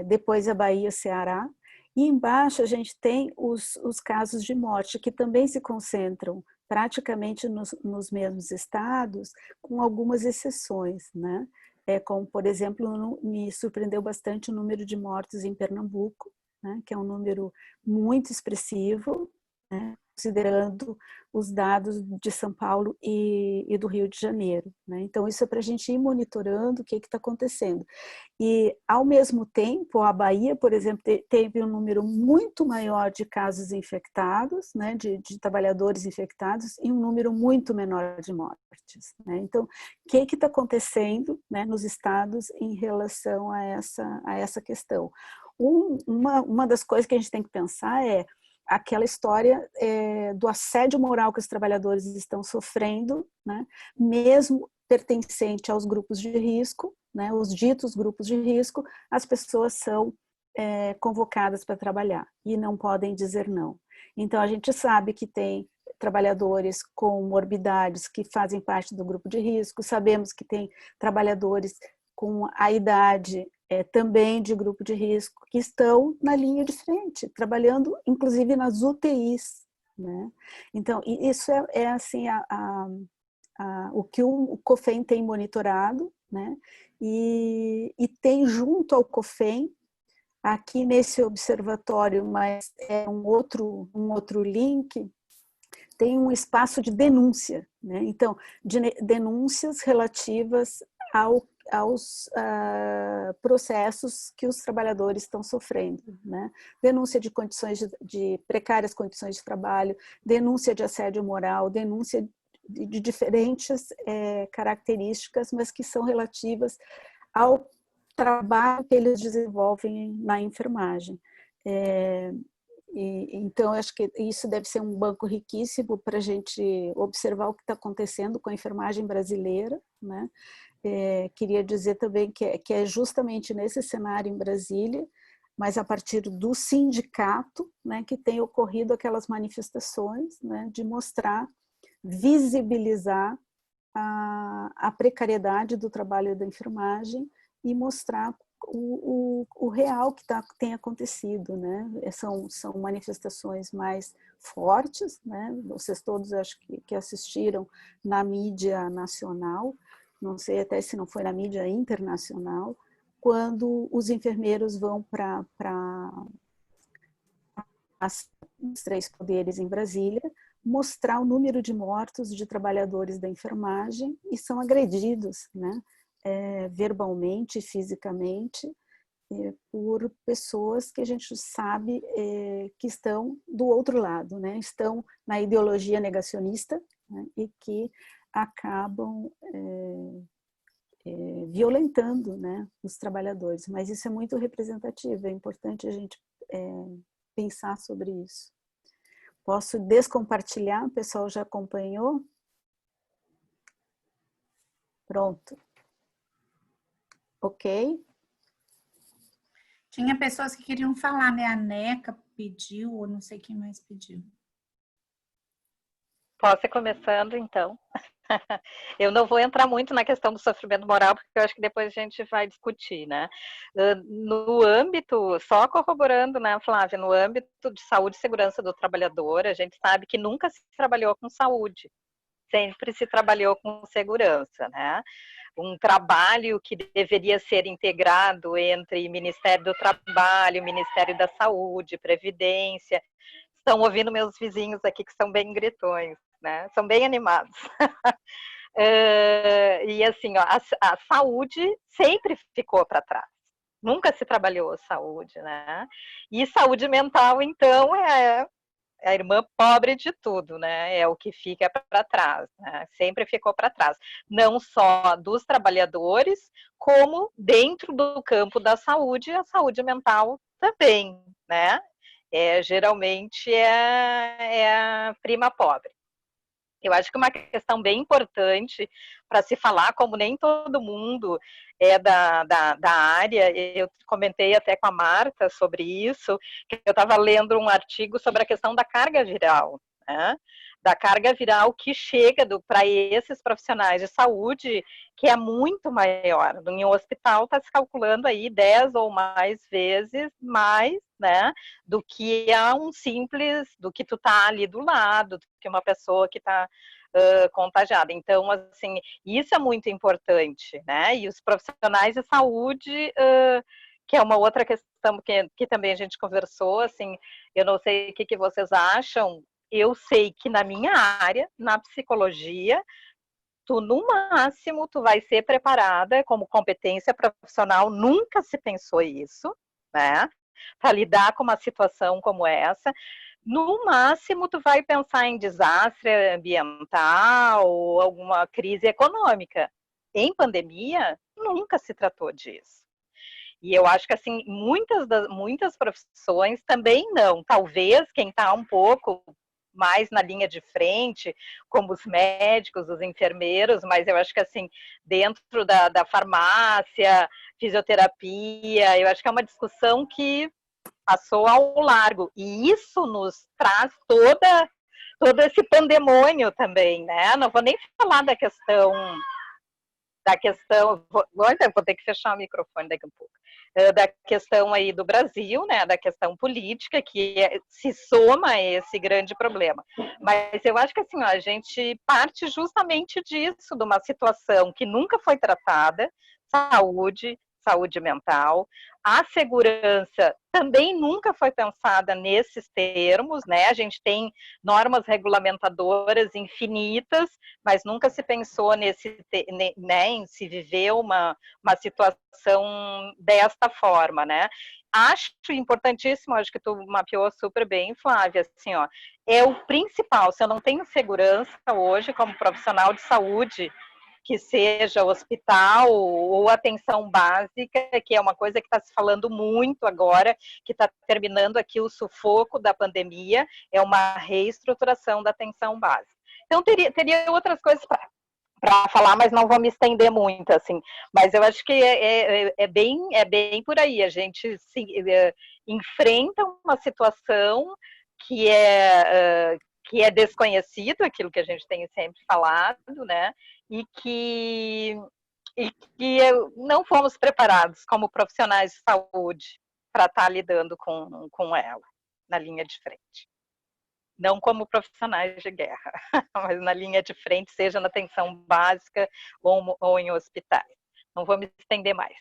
Depois a Bahia, Ceará, e embaixo a gente tem os casos de morte, que também se concentram praticamente nos mesmos estados, com algumas exceções, né? Como, por exemplo, me surpreendeu bastante o número de mortos em Pernambuco, né? Que é um número muito expressivo, né? Considerando os dados de São Paulo e do Rio de Janeiro, né? Então, isso é para a gente ir monitorando o que está acontecendo. E, ao mesmo tempo, a Bahia, por exemplo, teve um número muito maior de casos infectados, né, de trabalhadores infectados, e um número muito menor de mortes, né? Então, o que está acontecendo, né, nos estados em relação a essa questão? Uma das coisas que a gente tem que pensar é aquela história do assédio moral que os trabalhadores estão sofrendo, né, mesmo pertencente aos grupos de risco, né, os ditos grupos de risco, as pessoas são convocadas para trabalhar e não podem dizer não. Então, a gente sabe que tem trabalhadores com morbidades que fazem parte do grupo de risco, sabemos que tem trabalhadores com a idade também de grupo de risco, que estão na linha de frente, trabalhando inclusive nas UTIs, né? Então, isso é assim o que o COFEM tem monitorado, né? E tem junto ao COFEM, aqui nesse observatório, mas é um outro link, tem um espaço de denúncia, né? Então, denúncias relativas aos processos que os trabalhadores estão sofrendo, né? Denúncia de condições de precárias condições de trabalho, denúncia de assédio moral, denúncia de diferentes características, mas que são relativas ao trabalho que eles desenvolvem na enfermagem. Então, eu acho que isso deve ser um banco riquíssimo para a gente observar o que está acontecendo com a enfermagem brasileira, né? Queria dizer também que é justamente nesse cenário em Brasília, mas a partir do sindicato, né, que tem ocorrido aquelas manifestações, né, de mostrar, visibilizar a precariedade do trabalho da enfermagem e mostrar o real que tem acontecido, né? São manifestações mais fortes, né? Vocês todos acho que assistiram na mídia nacional, não sei até se não foi na mídia internacional, quando os enfermeiros vão para os 3 poderes em Brasília, mostrar o número de mortos de trabalhadores da enfermagem e são agredidos, né? Verbalmente, fisicamente, por pessoas que a gente sabe que estão do outro lado, né? Estão na ideologia negacionista, né? E que acabam violentando, né, os trabalhadores. Mas isso é muito representativo, é importante a gente pensar sobre isso. Posso descompartilhar? O pessoal já acompanhou? Pronto. Ok? Tinha pessoas que queriam falar, né? A Neca pediu, ou não sei quem mais pediu. Posso ir começando, então? Eu não vou entrar muito na questão do sofrimento moral, porque eu acho que depois a gente vai discutir, né? No âmbito, só corroborando, né, Flávia, no âmbito de saúde e segurança do trabalhador, a gente sabe que nunca se trabalhou com saúde, sempre se trabalhou com segurança, né? Um trabalho que deveria ser integrado entre Ministério do Trabalho, Ministério da Saúde, Previdência. Estão ouvindo meus vizinhos aqui que são bem gritões, né? São bem animados. E assim, ó, a saúde sempre ficou para trás. Nunca se trabalhou saúde, né? E saúde mental, então, é a irmã pobre de tudo, né? É o que fica para trás, né? Sempre ficou para trás. Não só dos trabalhadores, como dentro do campo da saúde, a saúde mental também, né? Geralmente é a prima pobre. Eu acho que uma questão bem importante para se falar, como nem todo mundo é da área, eu comentei até com a Marta sobre isso, que eu estava lendo um artigo sobre a questão da carga viral, né? Da carga viral que chega para esses profissionais de saúde, que é muito maior. Em um hospital está se calculando aí 10 ou mais vezes mais, né, do que do que tu tá ali do lado, do que uma pessoa que está contagiada. Então, assim, isso é muito importante, né? E os profissionais de saúde, que é uma outra questão que também a gente conversou, assim, eu não sei o que vocês acham, eu sei que na minha área, na psicologia, no máximo, tu vai ser preparada como competência profissional, nunca se pensou isso, né? Para lidar com uma situação como essa. No máximo, tu vai pensar em desastre ambiental ou alguma crise econômica. Em pandemia, nunca se tratou disso. E eu acho que, assim, muitas profissões também não. Talvez quem está um pouco mais na linha de frente, como os médicos, os enfermeiros, mas eu acho que, assim, dentro da farmácia, fisioterapia, eu acho que é uma discussão que passou ao largo. E isso nos traz todo esse pandemônio também, né? Não vou nem falar da questão, vou ter que fechar o microfone daqui a pouco, da questão aí do Brasil, né, da questão política, que se soma a esse grande problema. Mas eu acho que assim, ó, a gente parte justamente disso, de uma situação que nunca foi tratada, saúde mental, a segurança também nunca foi pensada nesses termos, né? A gente tem normas regulamentadoras infinitas, mas nunca se pensou né, em se viver uma situação desta forma, né? Acho importantíssimo, acho que tu mapeou super bem, Flávia, assim, ó, é o principal. Se eu não tenho segurança hoje como profissional de saúde, que seja hospital ou atenção básica, que é uma coisa que está se falando muito agora, que está terminando aqui o sufoco da pandemia, é uma reestruturação da atenção básica. Então, teria outras coisas para falar, mas não vou me estender muito, assim. Mas eu acho que é bem por aí. A gente enfrenta uma situação que é desconhecido, aquilo que a gente tem sempre falado, né? E que não fomos preparados como profissionais de saúde para estar lidando com ela na linha de frente. Não como profissionais de guerra, mas na linha de frente, seja na atenção básica ou em hospitais. Não vou me estender mais.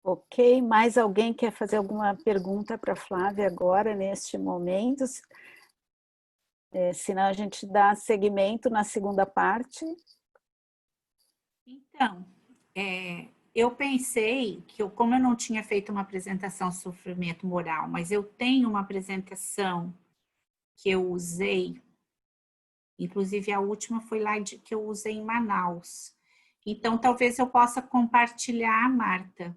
Ok, mais alguém quer fazer alguma pergunta para a Flávia agora, neste momento? Senão a gente dá seguimento na segunda parte. Então, eu pensei que, como eu não tinha feito uma apresentação sobre sofrimento moral, mas eu tenho uma apresentação que eu usei, inclusive a última foi lá que eu usei em Manaus. Então, talvez eu possa compartilhar, Marta.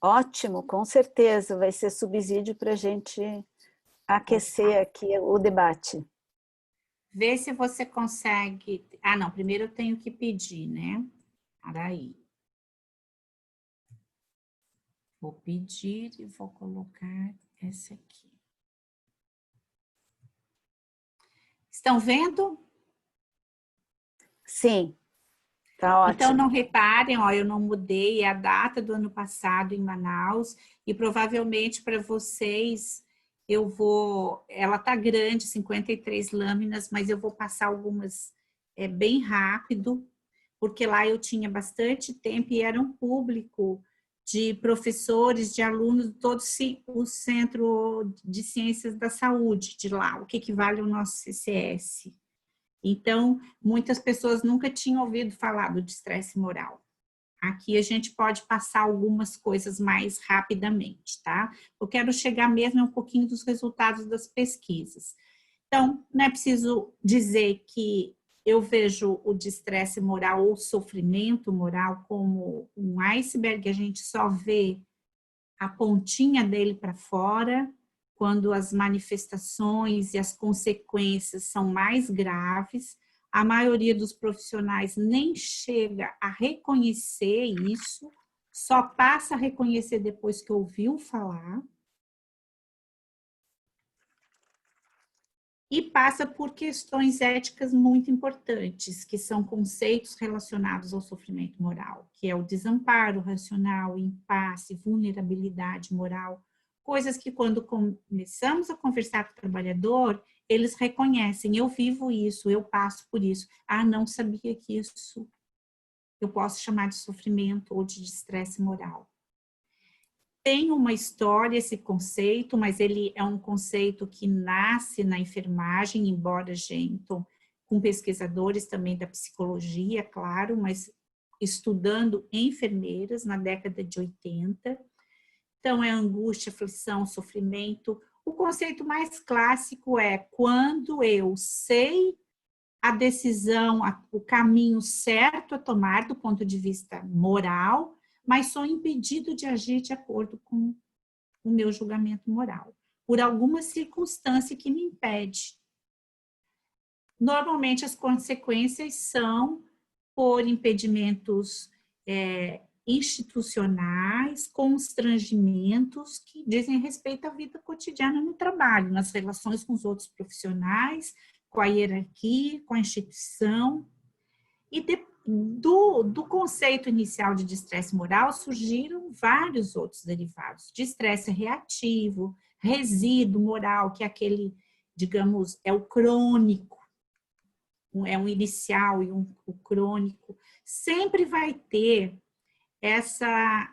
Ótimo, com certeza, vai ser subsídio para a gente aquecer aqui o debate. Vê se você consegue... Ah, não, primeiro eu tenho que pedir, né? Peraí. Vou pedir e vou colocar essa aqui. Estão vendo? Sim, tá ótimo. Então, não reparem, ó, eu não mudei a data do ano passado em Manaus e provavelmente para vocês eu vou... Ela tá grande, 53 lâminas, mas eu vou passar algumas bem rápido, porque lá eu tinha bastante tempo e era um público de professores, de alunos, de todo o Centro de Ciências da Saúde de lá, o que equivale ao nosso CCS. Então, muitas pessoas nunca tinham ouvido falar do estresse moral. Aqui a gente pode passar algumas coisas mais rapidamente, tá? Eu quero chegar mesmo um pouquinho dos resultados das pesquisas. Então, não é preciso dizer que eu vejo o estresse moral ou sofrimento moral como um iceberg, a gente só vê a pontinha dele para fora, quando as manifestações e as consequências são mais graves. A maioria dos profissionais nem chega a reconhecer isso, só passa a reconhecer depois que ouviu falar. E passa por questões éticas muito importantes, que são conceitos relacionados ao sofrimento moral, que é o desamparo racional, impasse, vulnerabilidade moral, coisas que quando começamos a conversar com o trabalhador, eles reconhecem, eu vivo isso, eu passo por isso. Ah, não sabia que isso eu posso chamar de sofrimento ou de estresse moral. Tem uma história esse conceito, mas ele é um conceito que nasce na enfermagem, embora Genton, com pesquisadores também da psicologia, claro, mas estudando enfermeiras na década de 80. Então, é angústia, aflição, sofrimento. O conceito mais clássico é quando eu sei a decisão, o caminho certo a tomar do ponto de vista moral, mas sou impedido de agir de acordo com o meu julgamento moral, por alguma circunstância que me impede. Normalmente, as consequências são por impedimentos institucionais, constrangimentos que dizem respeito à vida cotidiana no trabalho, nas relações com os outros profissionais, com a hierarquia, com a instituição. E do conceito inicial de estresse moral surgiram vários outros derivados. De estresse reativo, resíduo moral, que é aquele, digamos, é o crônico, é um inicial e o crônico. Sempre vai ter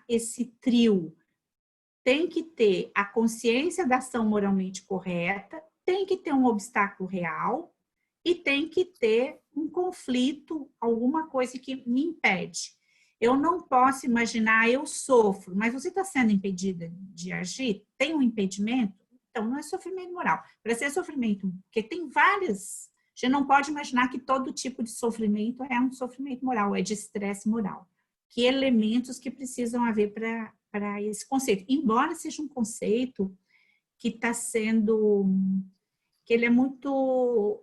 esse trio. Tem que ter a consciência da ação moralmente correta, tem que ter um obstáculo real e tem que ter um conflito, alguma coisa que me impede. Eu não posso imaginar, eu sofro, mas você está sendo impedida de agir? Tem um impedimento? Então, não é sofrimento moral. Para ser sofrimento, porque tem várias... A gente não pode imaginar que todo tipo de sofrimento é um sofrimento moral, é de estresse moral. Que elementos que precisam haver para esse conceito. Embora seja um conceito que está sendo... que ele é muito...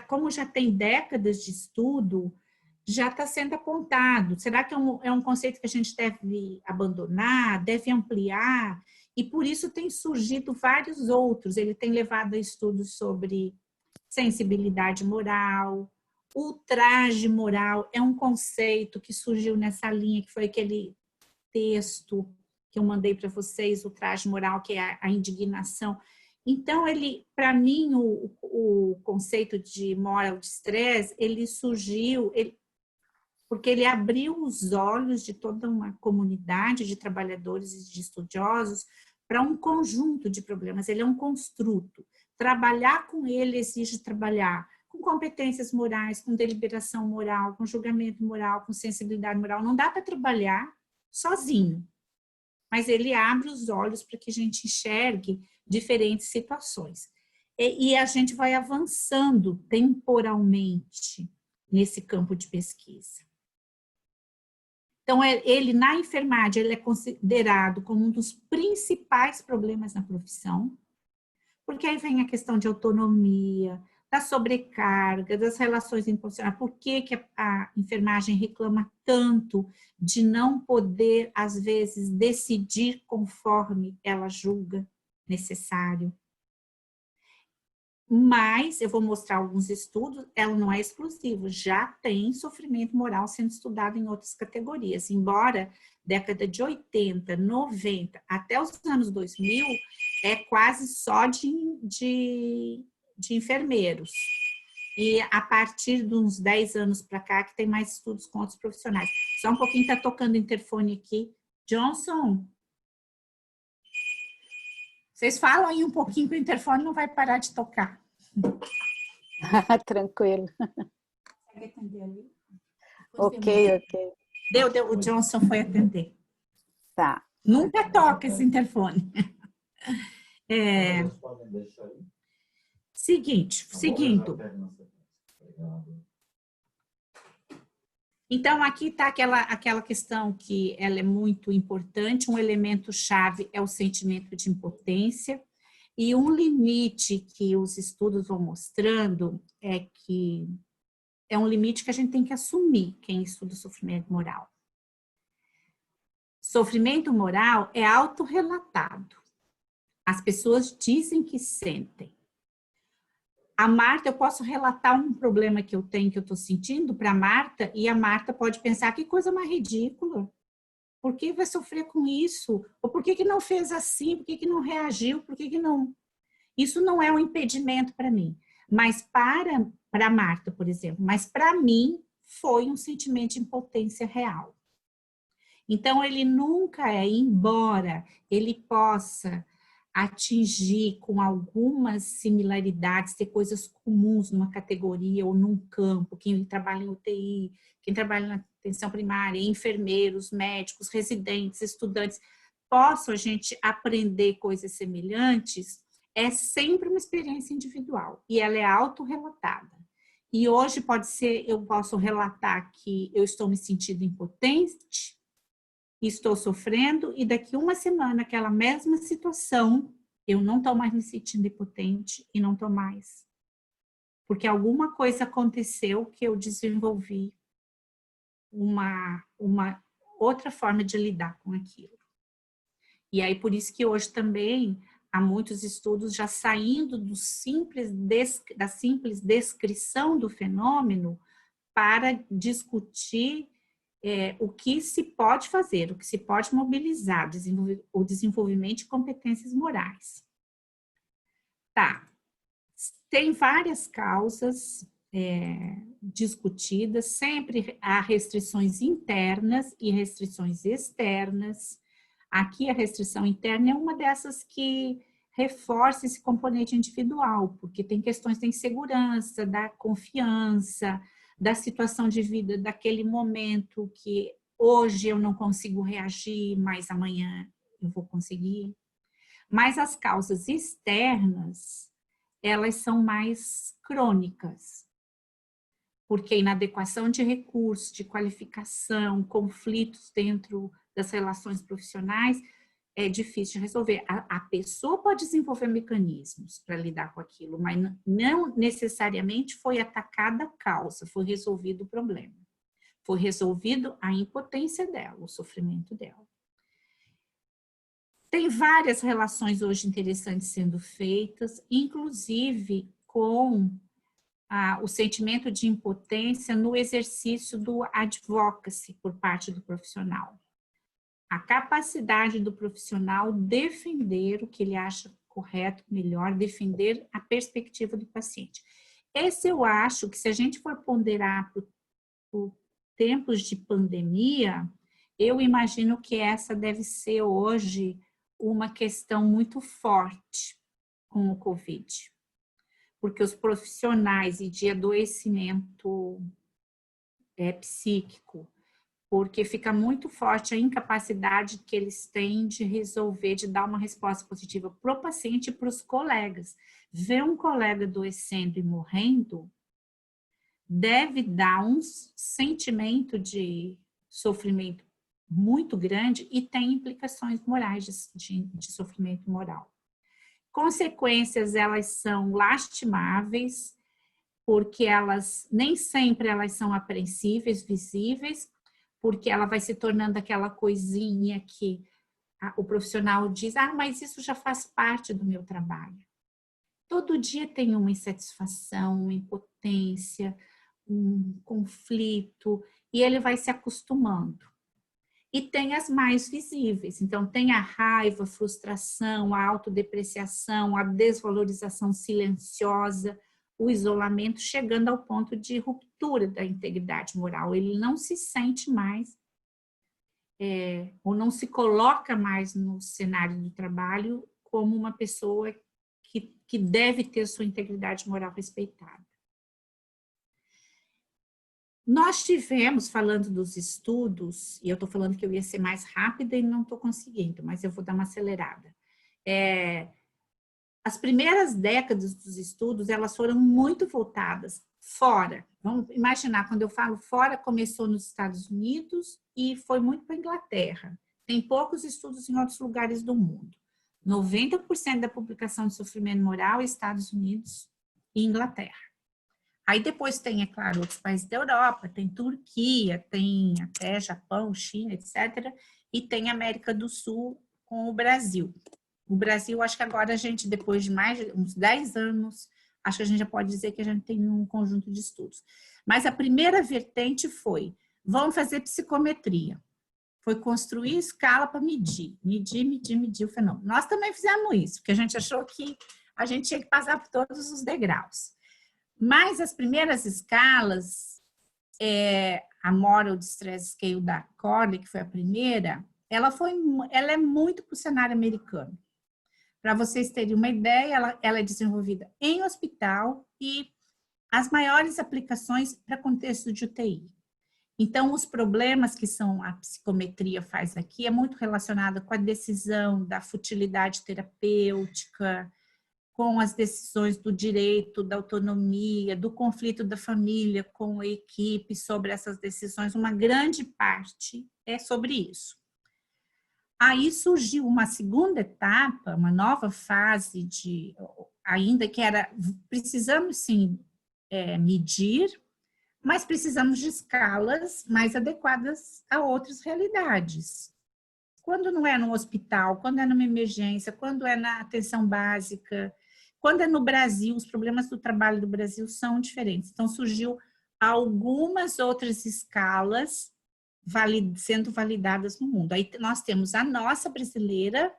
como já tem décadas de estudo, já está sendo apontado. Será que é um conceito que a gente deve abandonar, deve ampliar? E por isso tem surgido vários outros. Ele tem levado a estudos sobre sensibilidade moral, ultraje moral, é um conceito que surgiu nessa linha, que foi aquele texto que eu mandei para vocês, ultraje moral, que é a indignação. Então, para mim, o conceito de moral distress, ele surgiu, porque ele abriu os olhos de toda uma comunidade de trabalhadores e de estudiosos para um conjunto de problemas. Ele é um construto. Trabalhar com ele exige trabalhar com competências morais, com deliberação moral, com julgamento moral, com sensibilidade moral. Não dá para trabalhar sozinho, mas ele abre os olhos para que a gente enxergue diferentes situações. E a gente vai avançando temporalmente nesse campo de pesquisa. Então, ele na enfermagem, ele é considerado como um dos principais problemas na profissão, porque aí vem a questão de autonomia, da sobrecarga, das relações interprofissionais. Por que a enfermagem reclama tanto de não poder, às vezes, decidir conforme ela julga necessário? Mas, eu vou mostrar alguns estudos, ela não é exclusiva, já tem sofrimento moral sendo estudado em outras categorias, embora década de 80, 90, até os anos 2000, é quase só de enfermeiros. E a partir de uns 10 anos para cá, que tem mais estudos com outros profissionais. Só um pouquinho, tá tocando o interfone aqui. Johnson, vocês falam aí um pouquinho que o interfone não vai parar de tocar. Tranquilo. Consegue atender ali? Ok. Deu, o Johnson foi atender. Tá. Nunca toca esse interfone. Seguindo. Então, aqui está aquela questão que ela é muito importante, um elemento chave é o sentimento de impotência, e um limite que os estudos vão mostrando é que é um limite que a gente tem que assumir, quem estuda o sofrimento moral. Sofrimento moral é autorrelatado. As pessoas dizem que sentem. A Marta, eu posso relatar um problema que eu tenho, que eu estou sentindo para a Marta, e a Marta pode pensar, que coisa mais ridícula. Por que vai sofrer com isso? Ou por que não fez assim? Por que não reagiu? Por que não? Isso não é um impedimento para mim. Mas para a Marta, por exemplo, mas para mim foi um sentimento de impotência real. Então, ele nunca embora ele possa atingir com algumas similaridades, ter coisas comuns numa categoria ou num campo, quem trabalha em UTI, quem trabalha na atenção primária, enfermeiros, médicos, residentes, estudantes, possam a gente aprender coisas semelhantes, é sempre uma experiência individual e ela é autorrelatada. E hoje pode ser, eu posso relatar que eu estou me sentindo impotente, estou sofrendo, e daqui uma semana, aquela mesma situação, eu não estou mais me sentindo impotente e não estou mais. Porque alguma coisa aconteceu que eu desenvolvi uma outra forma de lidar com aquilo. E aí, por isso que hoje também há muitos estudos já saindo da simples descrição do fenômeno para discutir o que se pode fazer, o que se pode mobilizar, o desenvolvimento de competências morais. Tá. Tem várias causas discutidas, sempre há restrições internas e restrições externas. Aqui a restrição interna é uma dessas que reforça esse componente individual, porque tem questões da insegurança, da confiança, da situação de vida, daquele momento que hoje eu não consigo reagir, mas amanhã eu vou conseguir. Mas as causas externas, elas são mais crônicas, porque inadequação de recursos, de qualificação, conflitos dentro das relações profissionais, é difícil de resolver. A pessoa pode desenvolver mecanismos para lidar com aquilo, mas não necessariamente foi atacada a causa, foi resolvido o problema. Foi resolvido a impotência dela, o sofrimento dela. Tem várias relações hoje interessantes sendo feitas, inclusive com o sentimento de impotência no exercício do advocacy por parte do profissional. A capacidade do profissional defender o que ele acha correto, melhor, defender a perspectiva do paciente. Esse eu acho que, se a gente for ponderar por tempos de pandemia, eu imagino que essa deve ser hoje uma questão muito forte com o Covid. Porque os profissionais e de adoecimento psíquico, porque fica muito forte a incapacidade que eles têm de resolver, de dar uma resposta positiva para o paciente e para os colegas. Ver um colega adoecendo e morrendo deve dar um sentimento de sofrimento muito grande e tem implicações morais de sofrimento moral. Consequências, elas são lastimáveis, porque elas nem sempre elas são apreensíveis, visíveis, porque ela vai se tornando aquela coisinha que o profissional diz, mas isso já faz parte do meu trabalho. Todo dia tem uma insatisfação, uma impotência, um conflito, e ele vai se acostumando. E tem as mais visíveis, então tem a raiva, a frustração, a autodepreciação, a desvalorização silenciosa, o isolamento, chegando ao ponto de ruptura da integridade moral. Ele não se sente mais, ou não se coloca mais no cenário do trabalho como uma pessoa que deve ter sua integridade moral respeitada. Nós tivemos, falando dos estudos, e eu estou falando que eu ia ser mais rápida e não estou conseguindo, mas eu vou dar uma acelerada. As primeiras décadas dos estudos, elas foram muito voltadas fora. Vamos imaginar, quando eu falo fora, começou nos Estados Unidos e foi muito para a Inglaterra. Tem poucos estudos em outros lugares do mundo. 90% da publicação de sofrimento moral é Estados Unidos e Inglaterra. Aí depois tem, é claro, outros países da Europa, tem Turquia, tem até Japão, China, etc. E tem América do Sul com o Brasil. O Brasil, acho que agora a gente, depois de mais de uns 10 anos, acho que a gente já pode dizer que a gente tem um conjunto de estudos. Mas a primeira vertente foi, vamos fazer psicometria. Foi construir escala para medir o fenômeno. Nós também fizemos isso, porque a gente achou que a gente tinha que passar por todos os degraus. Mas as primeiras escalas, a Moral Distress Scale da Corley, que foi a primeira, ela é muito para o cenário americano. Para vocês terem uma ideia, ela é desenvolvida em hospital e as maiores aplicações para contexto de UTI. Então, os problemas que a psicometria faz aqui é muito relacionado com a decisão da futilidade terapêutica, com as decisões do direito, da autonomia, do conflito da família com a equipe sobre essas decisões. Uma grande parte é sobre isso. Aí surgiu uma segunda etapa, uma nova fase ainda que era, precisamos sim medir, mas precisamos de escalas mais adequadas a outras realidades. Quando não é no hospital, quando é numa emergência, quando é na atenção básica, quando é no Brasil, os problemas do trabalho do Brasil são diferentes. Então, surgiu algumas outras escalas sendo validadas no mundo. Aí nós temos a nossa brasileira,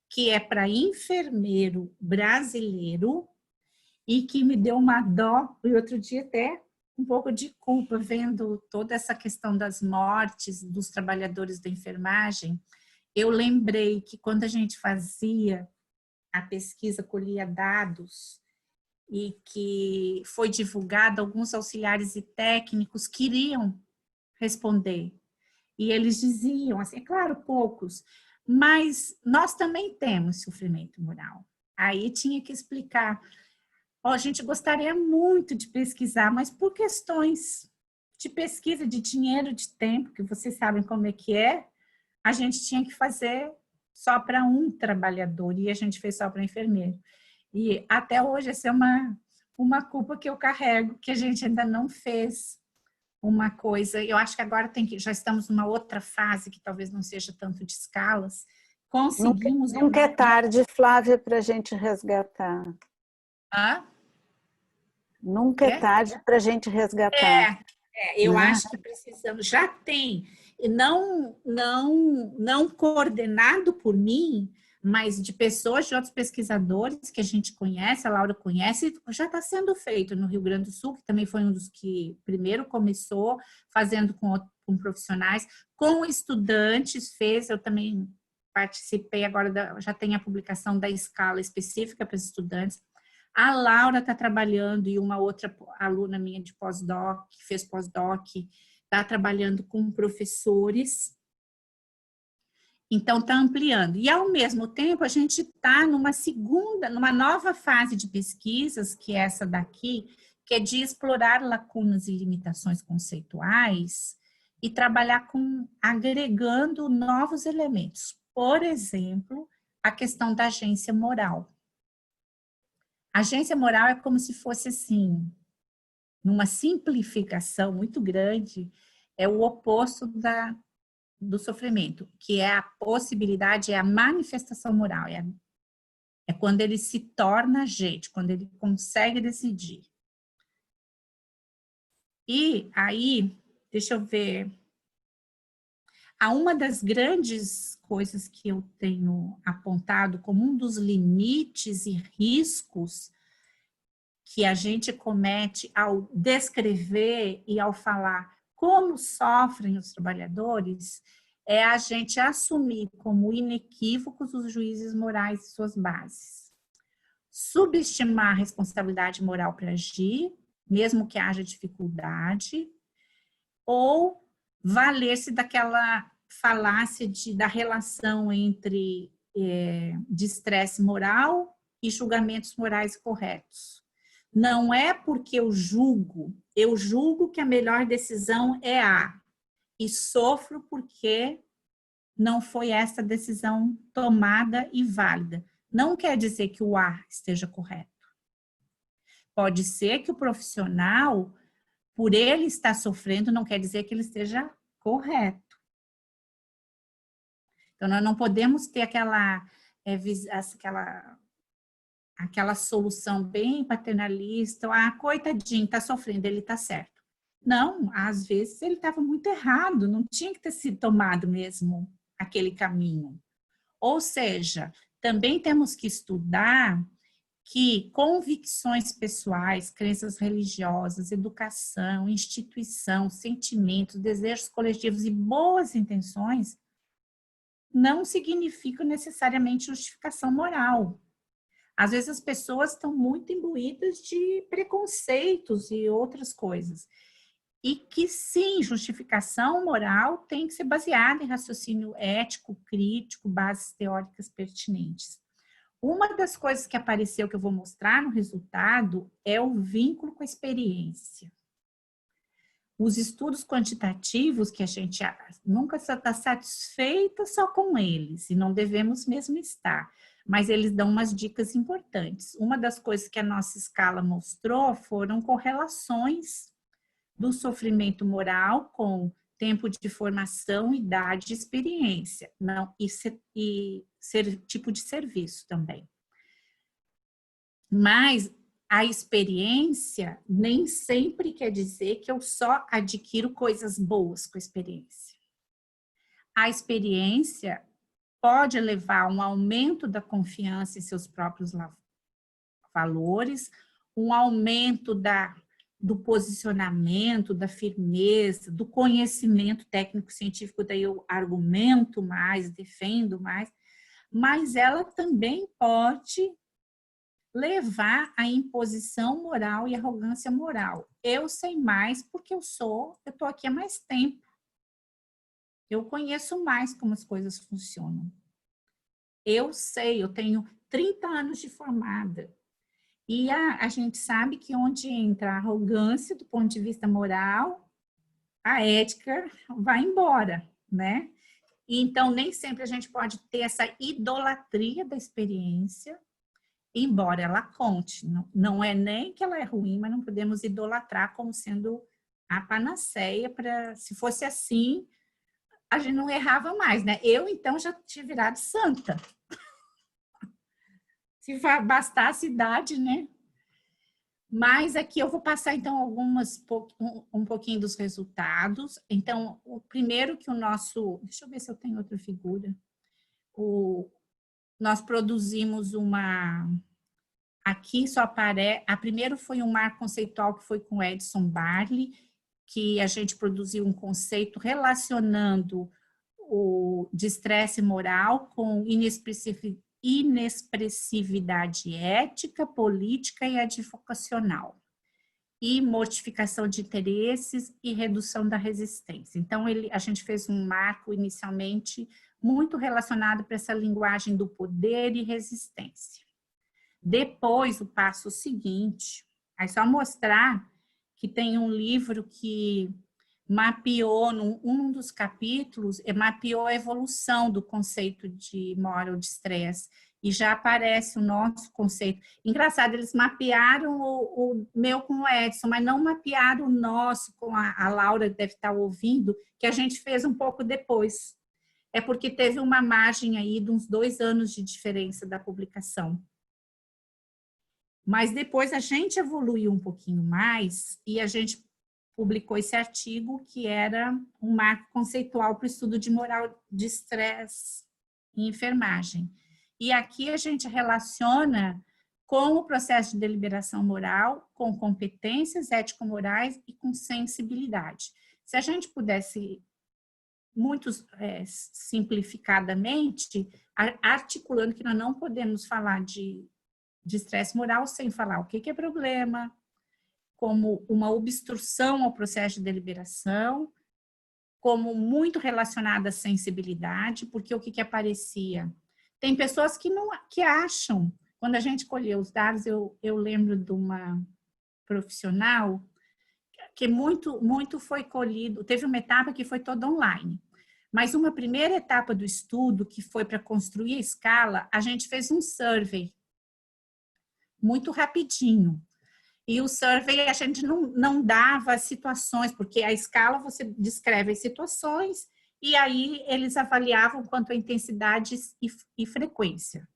que é para enfermeiro brasileiro, e que me deu uma dó, e outro dia até um pouco de culpa, vendo toda essa questão das mortes dos trabalhadores da enfermagem. Eu lembrei que quando a gente fazia a pesquisa, colhia dados, e que foi divulgado, alguns auxiliares e técnicos queriam responder. E eles diziam, assim, é claro, poucos, Mas nós também temos sofrimento moral. Aí tinha que explicar. A gente gostaria muito de pesquisar, mas por questões de pesquisa, de dinheiro, de tempo, que vocês sabem como é que é, a gente tinha que fazer só para um trabalhador e a gente fez só para enfermeiro. E até hoje essa é uma culpa que eu carrego, que a gente ainda não fez uma coisa. Eu acho que agora já estamos numa outra fase, que talvez não seja tanto de escalas. Conseguimos... Nunca é tarde, Flávia, para a gente resgatar. Nunca é tarde para a gente resgatar. Eu acho que precisamos, já tem, não coordenado por mim, mas de pessoas, de outros pesquisadores que a gente conhece, a Laura conhece, já está sendo feito no Rio Grande do Sul, que também foi um dos que primeiro começou, fazendo com profissionais, com estudantes, eu também participei, agora já tem a publicação da escala específica para os estudantes. A Laura está trabalhando, e uma outra aluna minha de pós-doc, que fez pós-doc, está trabalhando com professores. Então, está ampliando. E, ao mesmo tempo, a gente está numa nova fase de pesquisas, que é essa daqui, que é de explorar lacunas e limitações conceituais e trabalhar agregando novos elementos. Por exemplo, a questão da agência moral. A agência moral é como se fosse assim, numa simplificação muito grande, é o oposto do sofrimento, que é a possibilidade, é a manifestação moral, é quando ele se torna agente, quando ele consegue decidir. E aí, deixa eu ver, uma das grandes coisas que eu tenho apontado como um dos limites e riscos que a gente comete ao descrever e ao falar como sofrem os trabalhadores, é a gente assumir como inequívocos os juízes morais e suas bases. Subestimar a responsabilidade moral para agir, mesmo que haja dificuldade, ou valer-se daquela falácia da relação entre de estresse moral e julgamentos morais corretos. Não é porque eu julgo que a melhor decisão é A, e sofro porque não foi essa decisão tomada e válida. Não quer dizer que o A esteja correto. Pode ser que o profissional, por ele estar sofrendo, não quer dizer que ele esteja correto. Então, nós não podemos ter aquela solução bem paternalista, coitadinho, está sofrendo, ele está certo. Não, às vezes ele estava muito errado, não tinha que ter sido tomado mesmo aquele caminho. Ou seja, também temos que estudar que convicções pessoais, crenças religiosas, educação, instituição, sentimentos, desejos coletivos e boas intenções não significam necessariamente justificação moral. Às vezes as pessoas estão muito imbuídas de preconceitos e outras coisas. E que sim, justificação moral tem que ser baseada em raciocínio ético, crítico, bases teóricas pertinentes. Uma das coisas que apareceu, que eu vou mostrar no resultado, é o vínculo com a experiência. Os estudos quantitativos, que a gente nunca está satisfeita só com eles, e não devemos mesmo estar, mas eles dão umas dicas importantes. Uma das coisas que a nossa escala mostrou foram correlações do sofrimento moral com tempo de formação, idade e experiência, e tipo de serviço também. Mas a experiência nem sempre quer dizer que eu só adquiro coisas boas com a experiência. A experiência pode levar a um aumento da confiança em seus próprios valores, um aumento do posicionamento, da firmeza, do conhecimento técnico-científico, daí eu argumento mais, defendo mais, mas ela também pode levar à imposição moral e arrogância moral. Eu sei mais porque eu estou aqui há mais tempo. Eu conheço mais como as coisas funcionam. Eu sei, eu tenho 30 anos de formada. E a gente sabe que onde entra a arrogância do ponto de vista moral, a ética vai embora, né? E então, nem sempre a gente pode ter essa idolatria da experiência, embora ela conte. Não é nem que ela é ruim, mas não podemos idolatrar como sendo a panaceia para, se fosse assim, a gente não errava mais, né? Eu, então, já tinha virado santa. Se bastasse idade, né? Mas aqui eu vou passar, então, um pouquinho dos resultados. Então, o primeiro que o nosso... Deixa eu ver se eu tenho outra figura. Nós produzimos uma... Aqui só aparece... A primeiro foi um marco conceitual que foi com Edson Barley, que a gente produziu um conceito relacionando o de estresse moral com inexpressividade ética, política e advocacional, e mortificação de interesses e redução da resistência. Então, a gente fez um marco inicialmente muito relacionado para essa linguagem do poder e resistência. Depois, o passo seguinte, é só mostrar que tem um livro que mapeou, num dos capítulos, mapeou a evolução do conceito de moral distress, e já aparece o nosso conceito. Engraçado, eles mapearam o meu com o Edson, mas não mapearam o nosso com a Laura, deve estar ouvindo, que a gente fez um pouco depois. É porque teve uma margem aí de uns 2 anos de diferença da publicação. Mas depois a gente evoluiu um pouquinho mais e a gente publicou esse artigo que era um marco conceitual para o estudo de moral de estresse em enfermagem. E aqui a gente relaciona com o processo de deliberação moral, com competências ético-morais e com sensibilidade. Se a gente pudesse, muito simplificadamente, articulando que nós não podemos falar de estresse moral sem falar o que é problema, como uma obstrução ao processo de deliberação, como muito relacionada à sensibilidade, porque o que aparecia? Tem pessoas que acham, quando a gente colheu os dados, eu lembro de uma profissional que muito foi colhido, teve uma etapa que foi toda online, mas uma primeira etapa do estudo, que foi para construir a escala, a gente fez um survey, muito rapidinho. E o survey a gente não dava situações, porque a escala você descreve as situações e aí eles avaliavam quanto a intensidade e frequência.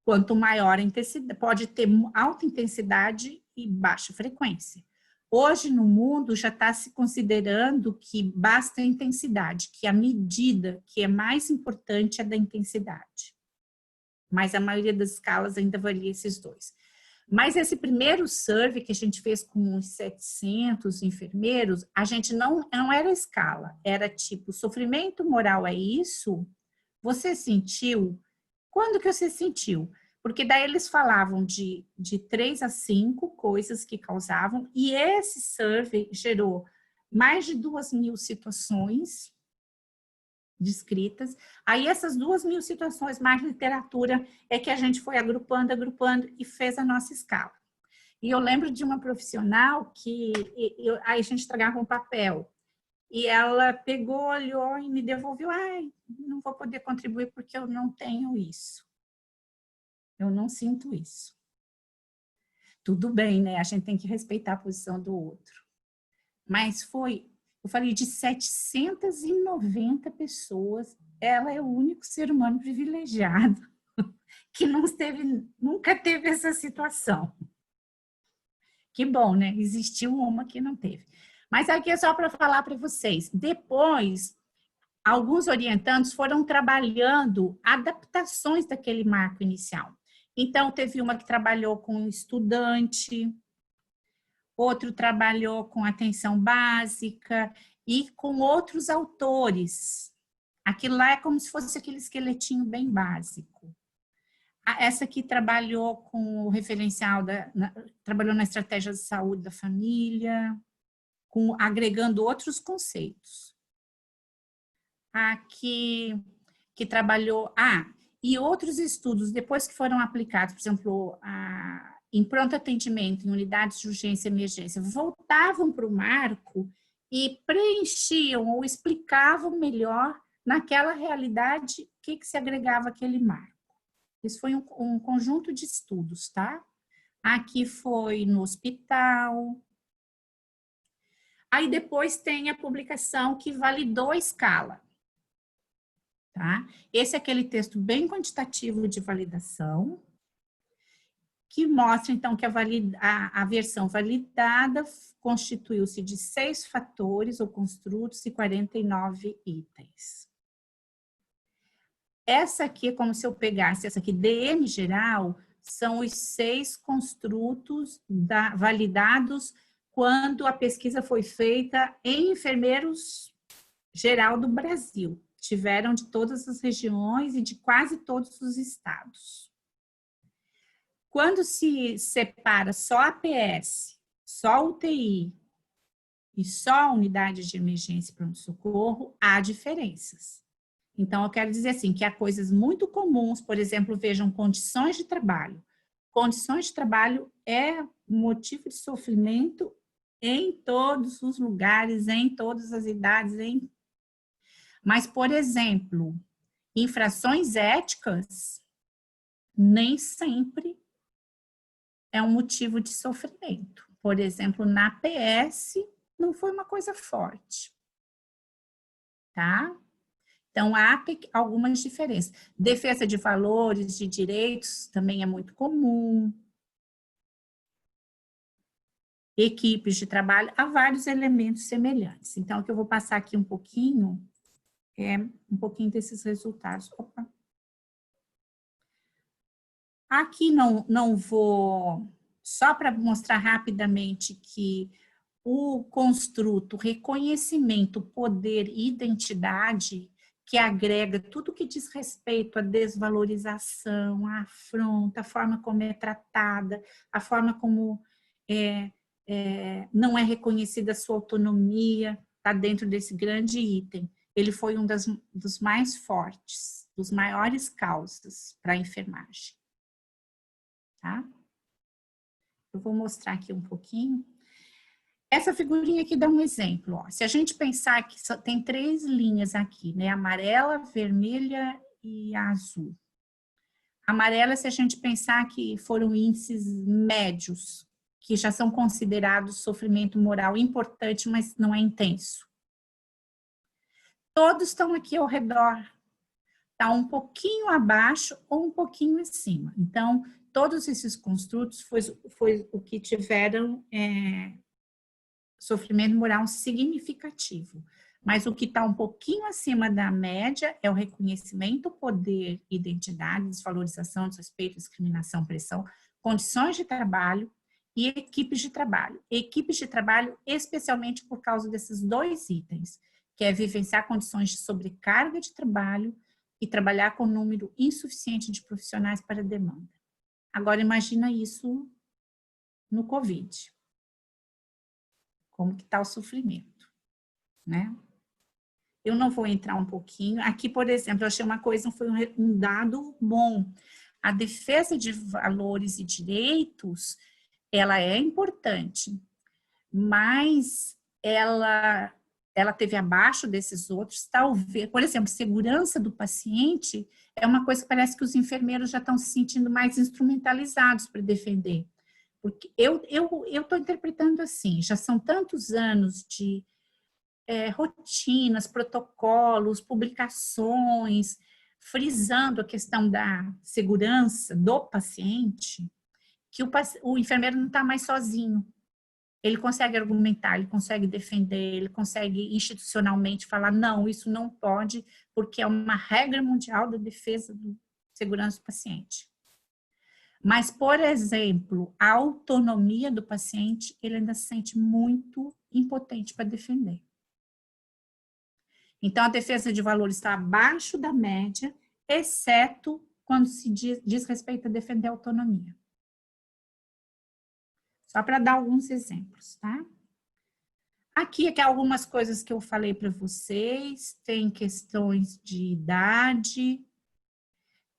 Quanto maior a intensidade, pode ter alta intensidade e baixa frequência. Hoje no mundo já está se considerando que basta a intensidade, que a medida que é mais importante é da intensidade. Mas a maioria das escalas ainda avalia esses dois. Mas esse primeiro survey que a gente fez com uns 700 enfermeiros, a gente não era escala, era tipo, sofrimento moral é isso? Você sentiu? Quando que você sentiu? Porque daí eles falavam de 3 a 5 coisas que causavam, e esse survey gerou mais de 2.000 situações descritas. Aí essas 2.000 situações, mais literatura, é que a gente foi agrupando e fez a nossa escala. E eu lembro de uma profissional que aí a gente entregava um papel e ela pegou, olhou e me devolveu, não vou poder contribuir porque eu não tenho isso. Eu não sinto isso. Tudo bem, né? A gente tem que respeitar a posição do outro. Mas eu falei de 790 pessoas, ela é o único ser humano privilegiado que nunca teve essa situação. Que bom, né? Existiu uma que não teve. Mas aqui é só para falar para vocês. Depois, alguns orientandos foram trabalhando adaptações daquele marco inicial. Então, teve uma que trabalhou com um estudante, outro trabalhou com atenção básica e com outros autores. Aquilo lá é como se fosse aquele esqueletinho bem básico. Essa aqui trabalhou com o referencial, trabalhou na estratégia de saúde da família, agregando outros conceitos. Aqui que trabalhou... E outros estudos, depois que foram aplicados, por exemplo, em pronto atendimento, em unidades de urgência e emergência, voltavam para o marco e preenchiam ou explicavam melhor naquela realidade o que se agregava àquele marco. Isso foi um conjunto de estudos, tá? Aqui foi no hospital. Aí depois tem a publicação que validou a escala. Tá? Esse é aquele texto bem quantitativo de validação, que mostra, então, que a versão validada constituiu-se de 6 fatores ou construtos e 49 itens. Essa aqui é como se eu pegasse essa aqui, DM geral, são os 6 construtos validados quando a pesquisa foi feita em enfermeiros geral do Brasil. Tiveram de todas as regiões e de quase todos os estados. Quando se separa só APS, só UTI e só unidade de emergência e pronto-socorro, há diferenças. Então, eu quero dizer assim, que há coisas muito comuns, por exemplo, vejam condições de trabalho. Condições de trabalho é motivo de sofrimento em todos os lugares, em todas as idades, Mas, por exemplo, infrações éticas nem sempre é um motivo de sofrimento. Por exemplo, na PS não foi uma coisa forte, tá? Então, há algumas diferenças. Defesa de valores, de direitos, também é muito comum. Equipes de trabalho, há vários elementos semelhantes. Então, o que eu vou passar aqui um pouquinho desses resultados. Opa. Aqui não vou, só para mostrar rapidamente que o construto reconhecimento, poder e identidade, que agrega tudo que diz respeito à desvalorização, à afronta, a forma como é tratada, a forma como não é reconhecida a sua autonomia, está dentro desse grande item. Ele foi um dos mais fortes, dos maiores causas para a enfermagem. Tá? Eu vou mostrar aqui um pouquinho. Essa figurinha aqui dá um exemplo. Ó. Se a gente pensar que só tem 3 linhas aqui, né? Amarela, vermelha e azul. Amarela, se a gente pensar que foram índices médios, que já são considerados sofrimento moral importante, mas não é intenso. Todos estão aqui ao redor. Está um pouquinho abaixo ou um pouquinho acima. Então, todos esses construtos foi o que tiveram sofrimento moral significativo. Mas o que está um pouquinho acima da média é o reconhecimento, poder, identidade, desvalorização, desrespeito, discriminação, pressão, condições de trabalho e equipes de trabalho. Equipes de trabalho especialmente por causa desses 2 itens, que é vivenciar condições de sobrecarga de trabalho e trabalhar com número insuficiente de profissionais para a demanda. Agora, imagina isso no Covid. Como que está o sofrimento, né? Eu não vou entrar um pouquinho. Aqui, por exemplo, eu achei uma coisa, foi um dado bom. A defesa de valores e direitos, ela é importante, mas ela teve abaixo desses outros, talvez, por exemplo, segurança do paciente é uma coisa que parece que os enfermeiros já estão se sentindo mais instrumentalizados para defender. Porque eu estou interpretando assim, já são tantos anos de rotinas, protocolos, publicações, frisando a questão da segurança do paciente, que o enfermeiro não está mais sozinho. Ele consegue argumentar, ele consegue defender, ele consegue institucionalmente falar, não, isso não pode, porque é uma regra mundial da defesa da segurança do paciente. Mas, por exemplo, a autonomia do paciente, ele ainda se sente muito impotente para defender. Então, a defesa de valores está abaixo da média, exceto quando se diz respeito a defender a autonomia. Só para dar alguns exemplos, tá? Aqui algumas coisas que eu falei para vocês, tem questões de idade,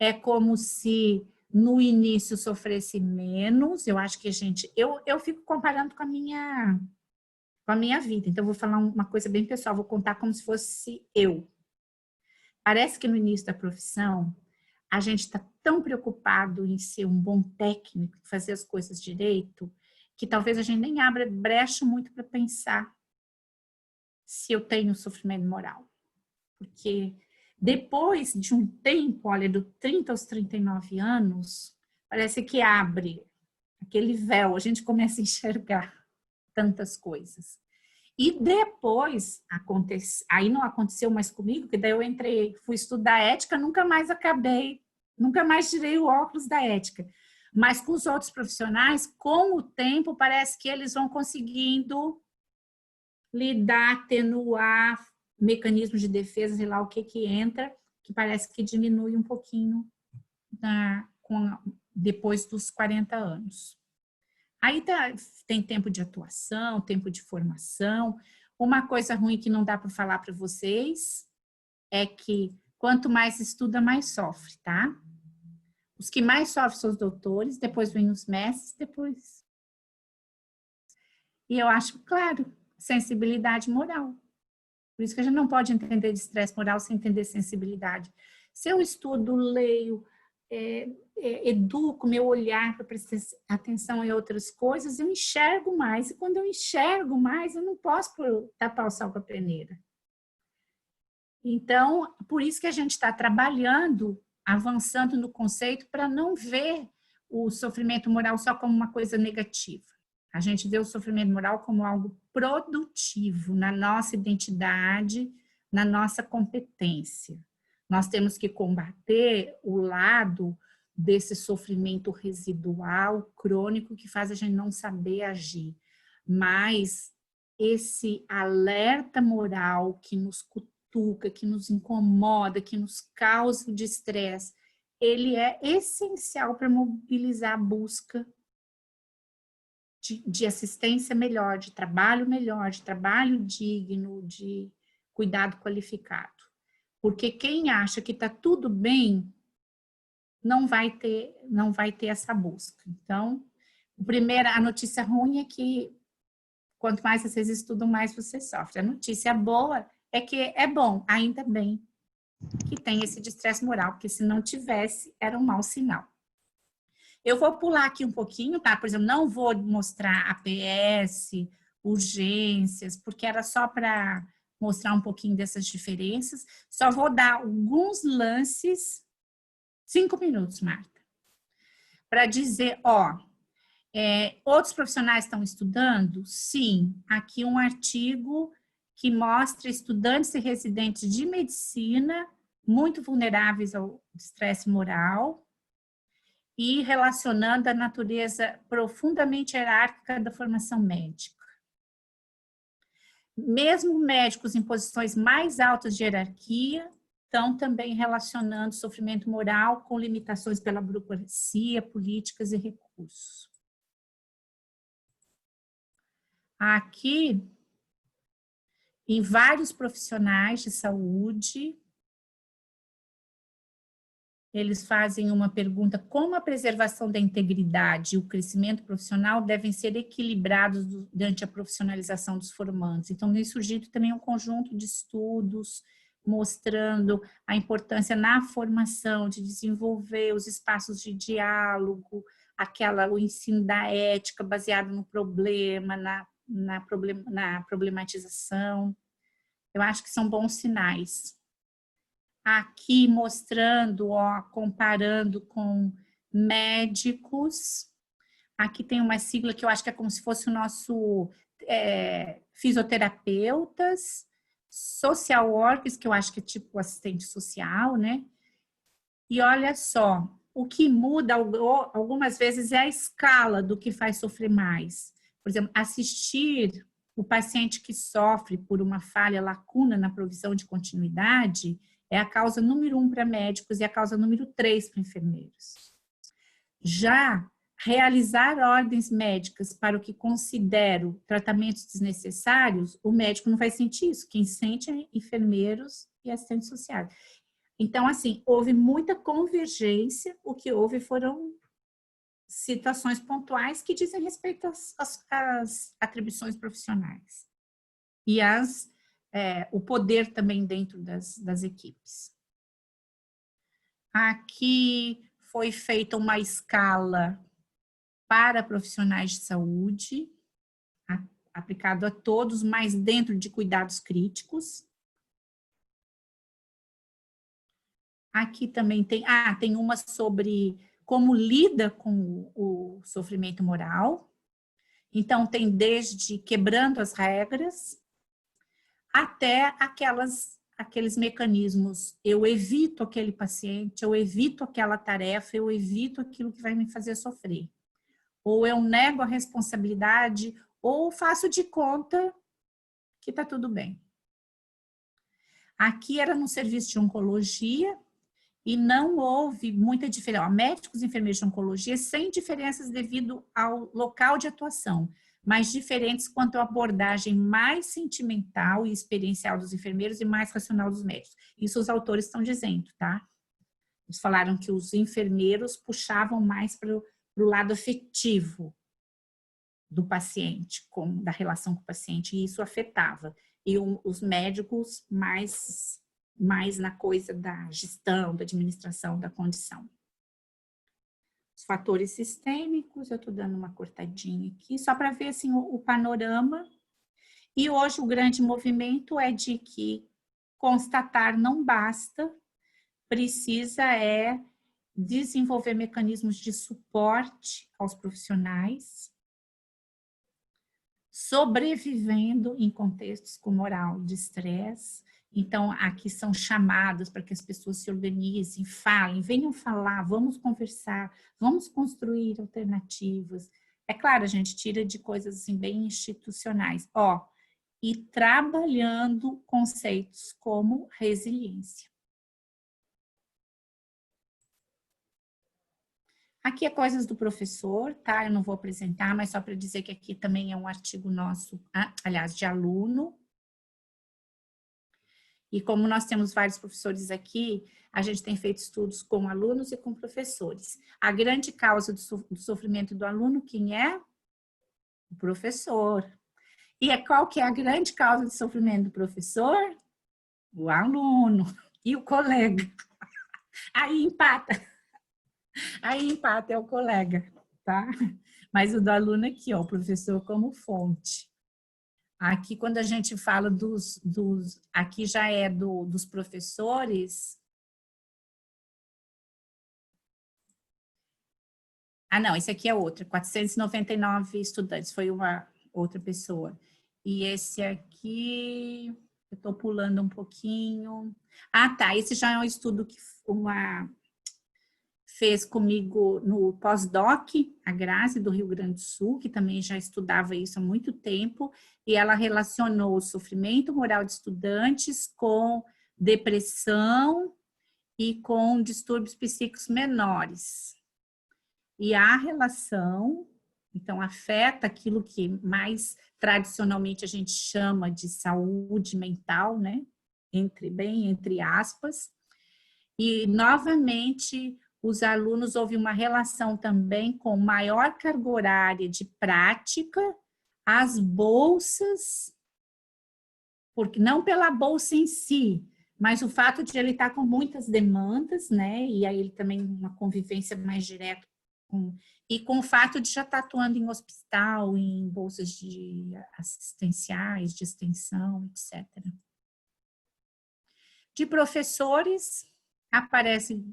é como se no início sofresse menos. Eu acho que eu fico comparando com a minha vida. Então, vou falar uma coisa bem pessoal, vou contar como se fosse eu. Parece que no início da profissão, a gente está tão preocupado em ser um bom técnico, fazer as coisas direito, que talvez a gente nem abra brecha muito para pensar se eu tenho sofrimento moral. Porque depois de um tempo, olha, do 30 aos 39 anos, parece que abre aquele véu, a gente começa a enxergar tantas coisas. E depois, aí não aconteceu mais comigo, que daí eu entrei, fui estudar ética, nunca mais tirei o óculos da ética. Mas com os outros profissionais, com o tempo, parece que eles vão conseguindo lidar, atenuar mecanismos de defesa, sei lá o que entra, que parece que diminui um pouquinho depois dos 40 anos. Aí tem tempo de atuação, tempo de formação. Uma coisa ruim que não dá para falar para vocês é que quanto mais estuda, mais sofre, tá? Os que mais sofrem são os doutores, depois vem os mestres, depois... E eu acho, claro, sensibilidade moral. Por isso que a gente não pode entender de estresse moral sem entender sensibilidade. Se eu estudo, leio, educo meu olhar para prestar atenção em outras coisas, eu enxergo mais. E quando eu enxergo mais, eu não posso tapar o sol com a peneira. Então, por isso que a gente está trabalhando, avançando no conceito, para não ver o sofrimento moral só como uma coisa negativa. A gente vê o sofrimento moral como algo produtivo na nossa identidade, na nossa competência. Nós temos que combater o lado desse sofrimento residual, crônico, que faz a gente não saber agir. Mas esse alerta moral que nos cutuca, que nos incomoda, que nos causa de estresse, ele é essencial para mobilizar a busca de assistência melhor, de trabalho digno, de cuidado qualificado. Porque quem acha que está tudo bem, não vai ter essa busca. Então, a notícia ruim é que quanto mais vocês estudam, mais vocês sofrem. A notícia boa é que é bom, ainda bem, que tem esse estresse moral, porque se não tivesse, era um mau sinal. Eu vou pular aqui um pouquinho, tá? Por exemplo, não vou mostrar APS, urgências, porque era só para mostrar um pouquinho dessas diferenças. Só vou dar alguns lances, 5 minutos, Marta, para dizer, outros profissionais estão estudando? Sim, aqui um artigo que mostra estudantes e residentes de medicina muito vulneráveis ao estresse moral, e relacionando a natureza profundamente hierárquica da formação médica. Mesmo médicos em posições mais altas de hierarquia estão também relacionando sofrimento moral com limitações pela burocracia, políticas e recursos. Aqui, em vários profissionais de saúde, eles fazem uma pergunta: como a preservação da integridade e o crescimento profissional devem ser equilibrados durante a profissionalização dos formandos? Então, tem surgido também um conjunto de estudos mostrando a importância na formação de desenvolver os espaços de diálogo, o ensino da ética baseado no problema, na problematização. Eu acho que são bons sinais. Aqui mostrando, comparando com médicos. Aqui tem uma sigla que eu acho que é como se fosse o nosso fisioterapeutas, social workers, que eu acho que é tipo assistente social, né? E olha só, o que muda algumas vezes é a escala do que faz sofrer mais. Por exemplo, assistir o paciente que sofre por uma falha, lacuna na provisão de continuidade, é a causa número 1 para médicos e a causa número 3 para enfermeiros. Já realizar ordens médicas para o que considero tratamentos desnecessários, o médico não vai sentir isso. Quem sente é enfermeiros e assistentes sociais. Então, assim, houve muita convergência, o que houve foram situações pontuais que dizem respeito às atribuições profissionais e o poder também dentro das equipes. Aqui foi feita uma escala para profissionais de saúde, aplicado a todos, mas dentro de cuidados críticos. Aqui também tem uma sobre como lida com o sofrimento moral. Então, tem desde quebrando as regras até aqueles mecanismos. Eu evito aquele paciente, eu evito aquela tarefa, eu evito aquilo que vai me fazer sofrer. Ou eu nego a responsabilidade, ou faço de conta que está tudo bem. Aqui era no serviço de oncologia e não houve muita diferença. Médicos e enfermeiros de oncologia sem diferenças devido ao local de atuação, mas diferentes quanto à abordagem mais sentimental e experiencial dos enfermeiros e mais racional dos médicos. Isso os autores estão dizendo, tá? Eles falaram que os enfermeiros puxavam mais para o lado afetivo do paciente, da relação com o paciente, e isso afetava. E os médicos mais na coisa da gestão, da administração da condição. Os fatores sistêmicos, eu estou dando uma cortadinha aqui, só para ver assim, o panorama. E hoje o grande movimento é de que constatar não basta, precisa desenvolver mecanismos de suporte aos profissionais, sobrevivendo em contextos com moral de estresse. Então, aqui são chamadas para que as pessoas se organizem, falem, venham falar, vamos conversar, vamos construir alternativas. É claro, a gente tira de coisas assim, bem institucionais. E trabalhando conceitos como resiliência. Aqui é coisas do professor, tá? Eu não vou apresentar, mas só para dizer que aqui também é um artigo nosso, aliás, de aluno. E como nós temos vários professores aqui, a gente tem feito estudos com alunos e com professores. A grande causa do sofrimento do aluno, quem é? O professor. E qual que é a grande causa do sofrimento do professor? O aluno e o colega. Aí empata. Aí empata é o colega, tá? Mas o do aluno aqui, o professor como fonte. Aqui, quando a gente fala aqui já é dos professores. Não, esse aqui é outro, 499 estudantes, foi uma outra pessoa. E esse aqui, eu estou pulando um pouquinho. Tá, esse já é um estudo que fez comigo no pós-doc, a Grazi, do Rio Grande do Sul, que também já estudava isso há muito tempo, e ela relacionou o sofrimento moral de estudantes com depressão e com distúrbios psíquicos menores. E a relação, então, afeta aquilo que mais tradicionalmente a gente chama de saúde mental, né? Entre aspas. E, novamente, os alunos houve uma relação também com maior carga horária de prática, as bolsas, porque não pela bolsa em si, mas o fato de ele estar com muitas demandas, né? E aí ele também uma convivência mais direta e com o fato de já estar atuando em hospital, em bolsas de assistenciais, de extensão, etc. De professores, aparece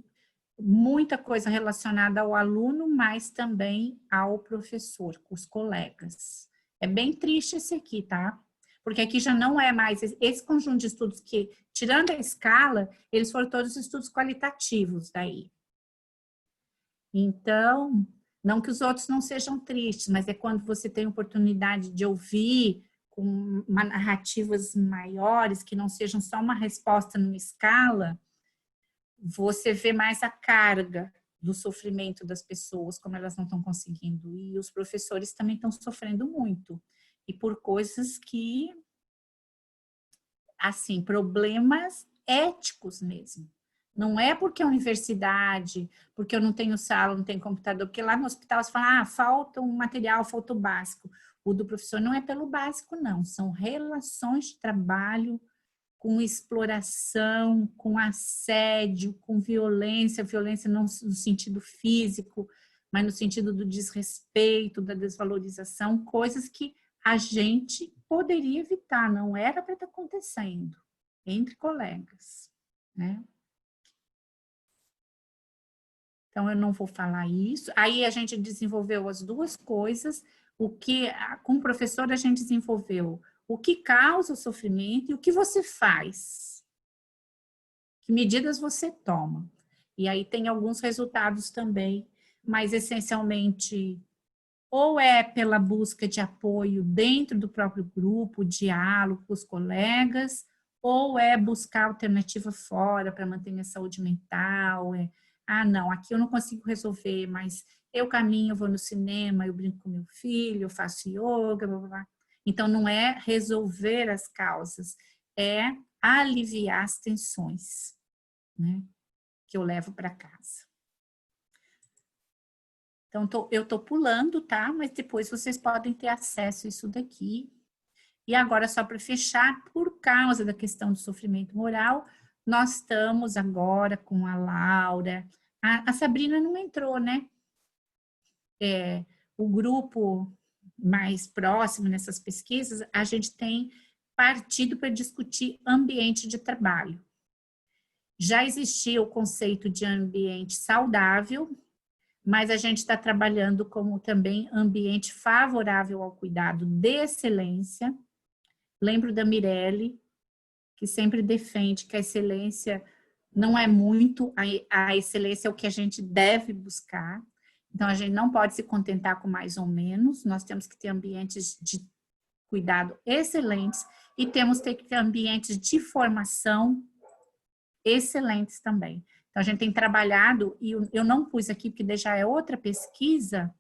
muita coisa relacionada ao aluno, mas também ao professor, com os colegas. É bem triste esse aqui, tá? Porque aqui já não é mais esse conjunto de estudos que, tirando a escala, eles foram todos estudos qualitativos daí. Então, não que os outros não sejam tristes, mas é quando você tem oportunidade de ouvir com narrativas maiores, que não sejam só uma resposta numa escala, você vê mais a carga do sofrimento das pessoas, como elas não estão conseguindo. E os professores também estão sofrendo muito. E por coisas que, assim, problemas éticos mesmo. Não é porque a universidade, porque eu não tenho sala, não tenho computador, porque lá no hospital você fala, falta um material, falta o básico. O do professor não é pelo básico, não. São relações de trabalho com exploração, com assédio, com violência não no sentido físico, mas no sentido do desrespeito, da desvalorização, coisas que a gente poderia evitar, não era para estar acontecendo entre colegas, né? Então, eu não vou falar isso. Aí, a gente desenvolveu as duas coisas. Com o professor, a gente desenvolveu o que causa o sofrimento e o que você faz. Que medidas você toma. E aí, tem alguns resultados também, mas, essencialmente, ou é pela busca de apoio dentro do próprio grupo, diálogo com os colegas, ou é buscar alternativa fora para manter minha saúde mental, não, aqui eu não consigo resolver, mas eu caminho, eu vou no cinema, eu brinco com meu filho, eu faço yoga, blá, blá, blá. Então, não é resolver as causas, é aliviar as tensões, né, que eu levo para casa. Então, eu estou pulando, tá? Mas depois vocês podem ter acesso a isso daqui. E agora, só para fechar, por causa da questão do sofrimento moral, nós estamos agora com a Laura. A Sabrina não entrou, né? O grupo mais próximo nessas pesquisas, a gente tem partido para discutir ambiente de trabalho. Já existia o conceito de ambiente saudável, mas a gente está trabalhando como também ambiente favorável ao cuidado de excelência. Lembro da Mirelle, que sempre defende que a excelência não é muito, a excelência é o que a gente deve buscar. Então, a gente não pode se contentar com mais ou menos, nós temos que ter ambientes de cuidado excelentes e temos que ter ambientes de formação excelentes também. Então, a gente tem trabalhado, e eu não pus aqui porque já é outra pesquisa,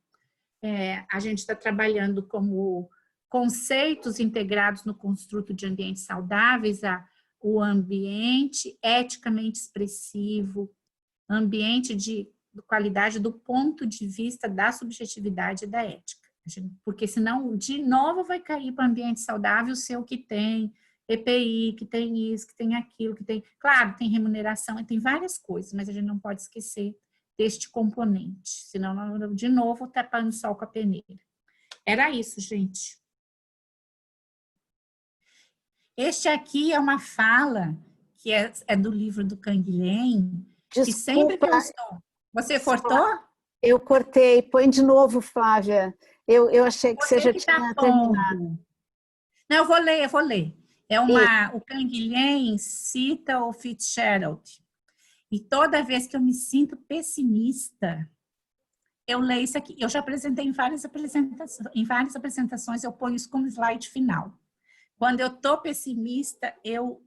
a gente está trabalhando como conceitos integrados no construto de ambientes saudáveis, o ambiente eticamente expressivo, ambiente de qualidade do ponto de vista da subjetividade e da ética. Porque senão, de novo, vai cair para o ambiente saudável ser o que tem EPI, que tem isso, que tem aquilo, que tem... Claro, tem remuneração, tem várias coisas, mas a gente não pode esquecer deste componente, senão, de novo, tapando o sol com a peneira. Era isso, gente. Este aqui é uma fala que é do livro do Canguilhem, que sempre que eu estou... Você cortou? Eu cortei. Põe de novo, Flávia. Eu achei que você já tinha terminado. Não, eu vou ler. O Canguilhem cita o Fitzgerald. E toda vez que eu me sinto pessimista, eu leio isso aqui. Eu já apresentei em várias apresentações, eu ponho isso como slide final. Quando eu estou pessimista, eu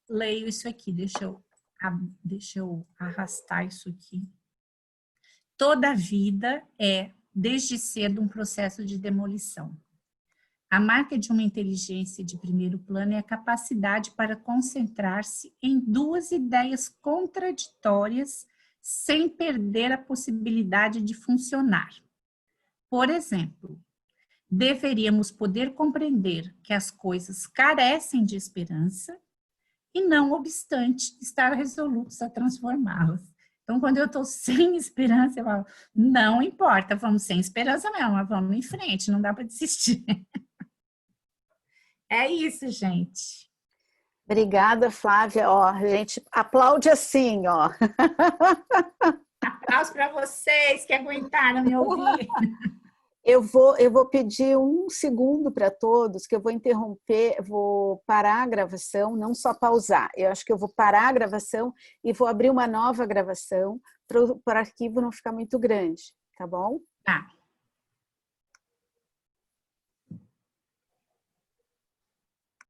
leio isso aqui. Deixa eu arrastar isso aqui. Toda a vida é, desde cedo, um processo de demolição. A marca de uma inteligência de primeiro plano é a capacidade para concentrar-se em duas ideias contraditórias sem perder a possibilidade de funcionar. Por exemplo, deveríamos poder compreender que as coisas carecem de esperança e, não obstante, estar resolutos a transformá-las. Então, quando eu estou sem esperança, eu falo, não importa, vamos sem esperança mesmo, mas vamos em frente, não dá para desistir. É isso, gente. Obrigada, Flávia. Ó, a gente aplaude assim, ó. Aplausos para vocês que aguentaram me ouvir. Eu vou pedir um segundo para todos, que eu vou interromper, vou parar a gravação, não só pausar. Eu acho que eu vou parar a gravação e vou abrir uma nova gravação para o arquivo não ficar muito grande, tá bom? Tá.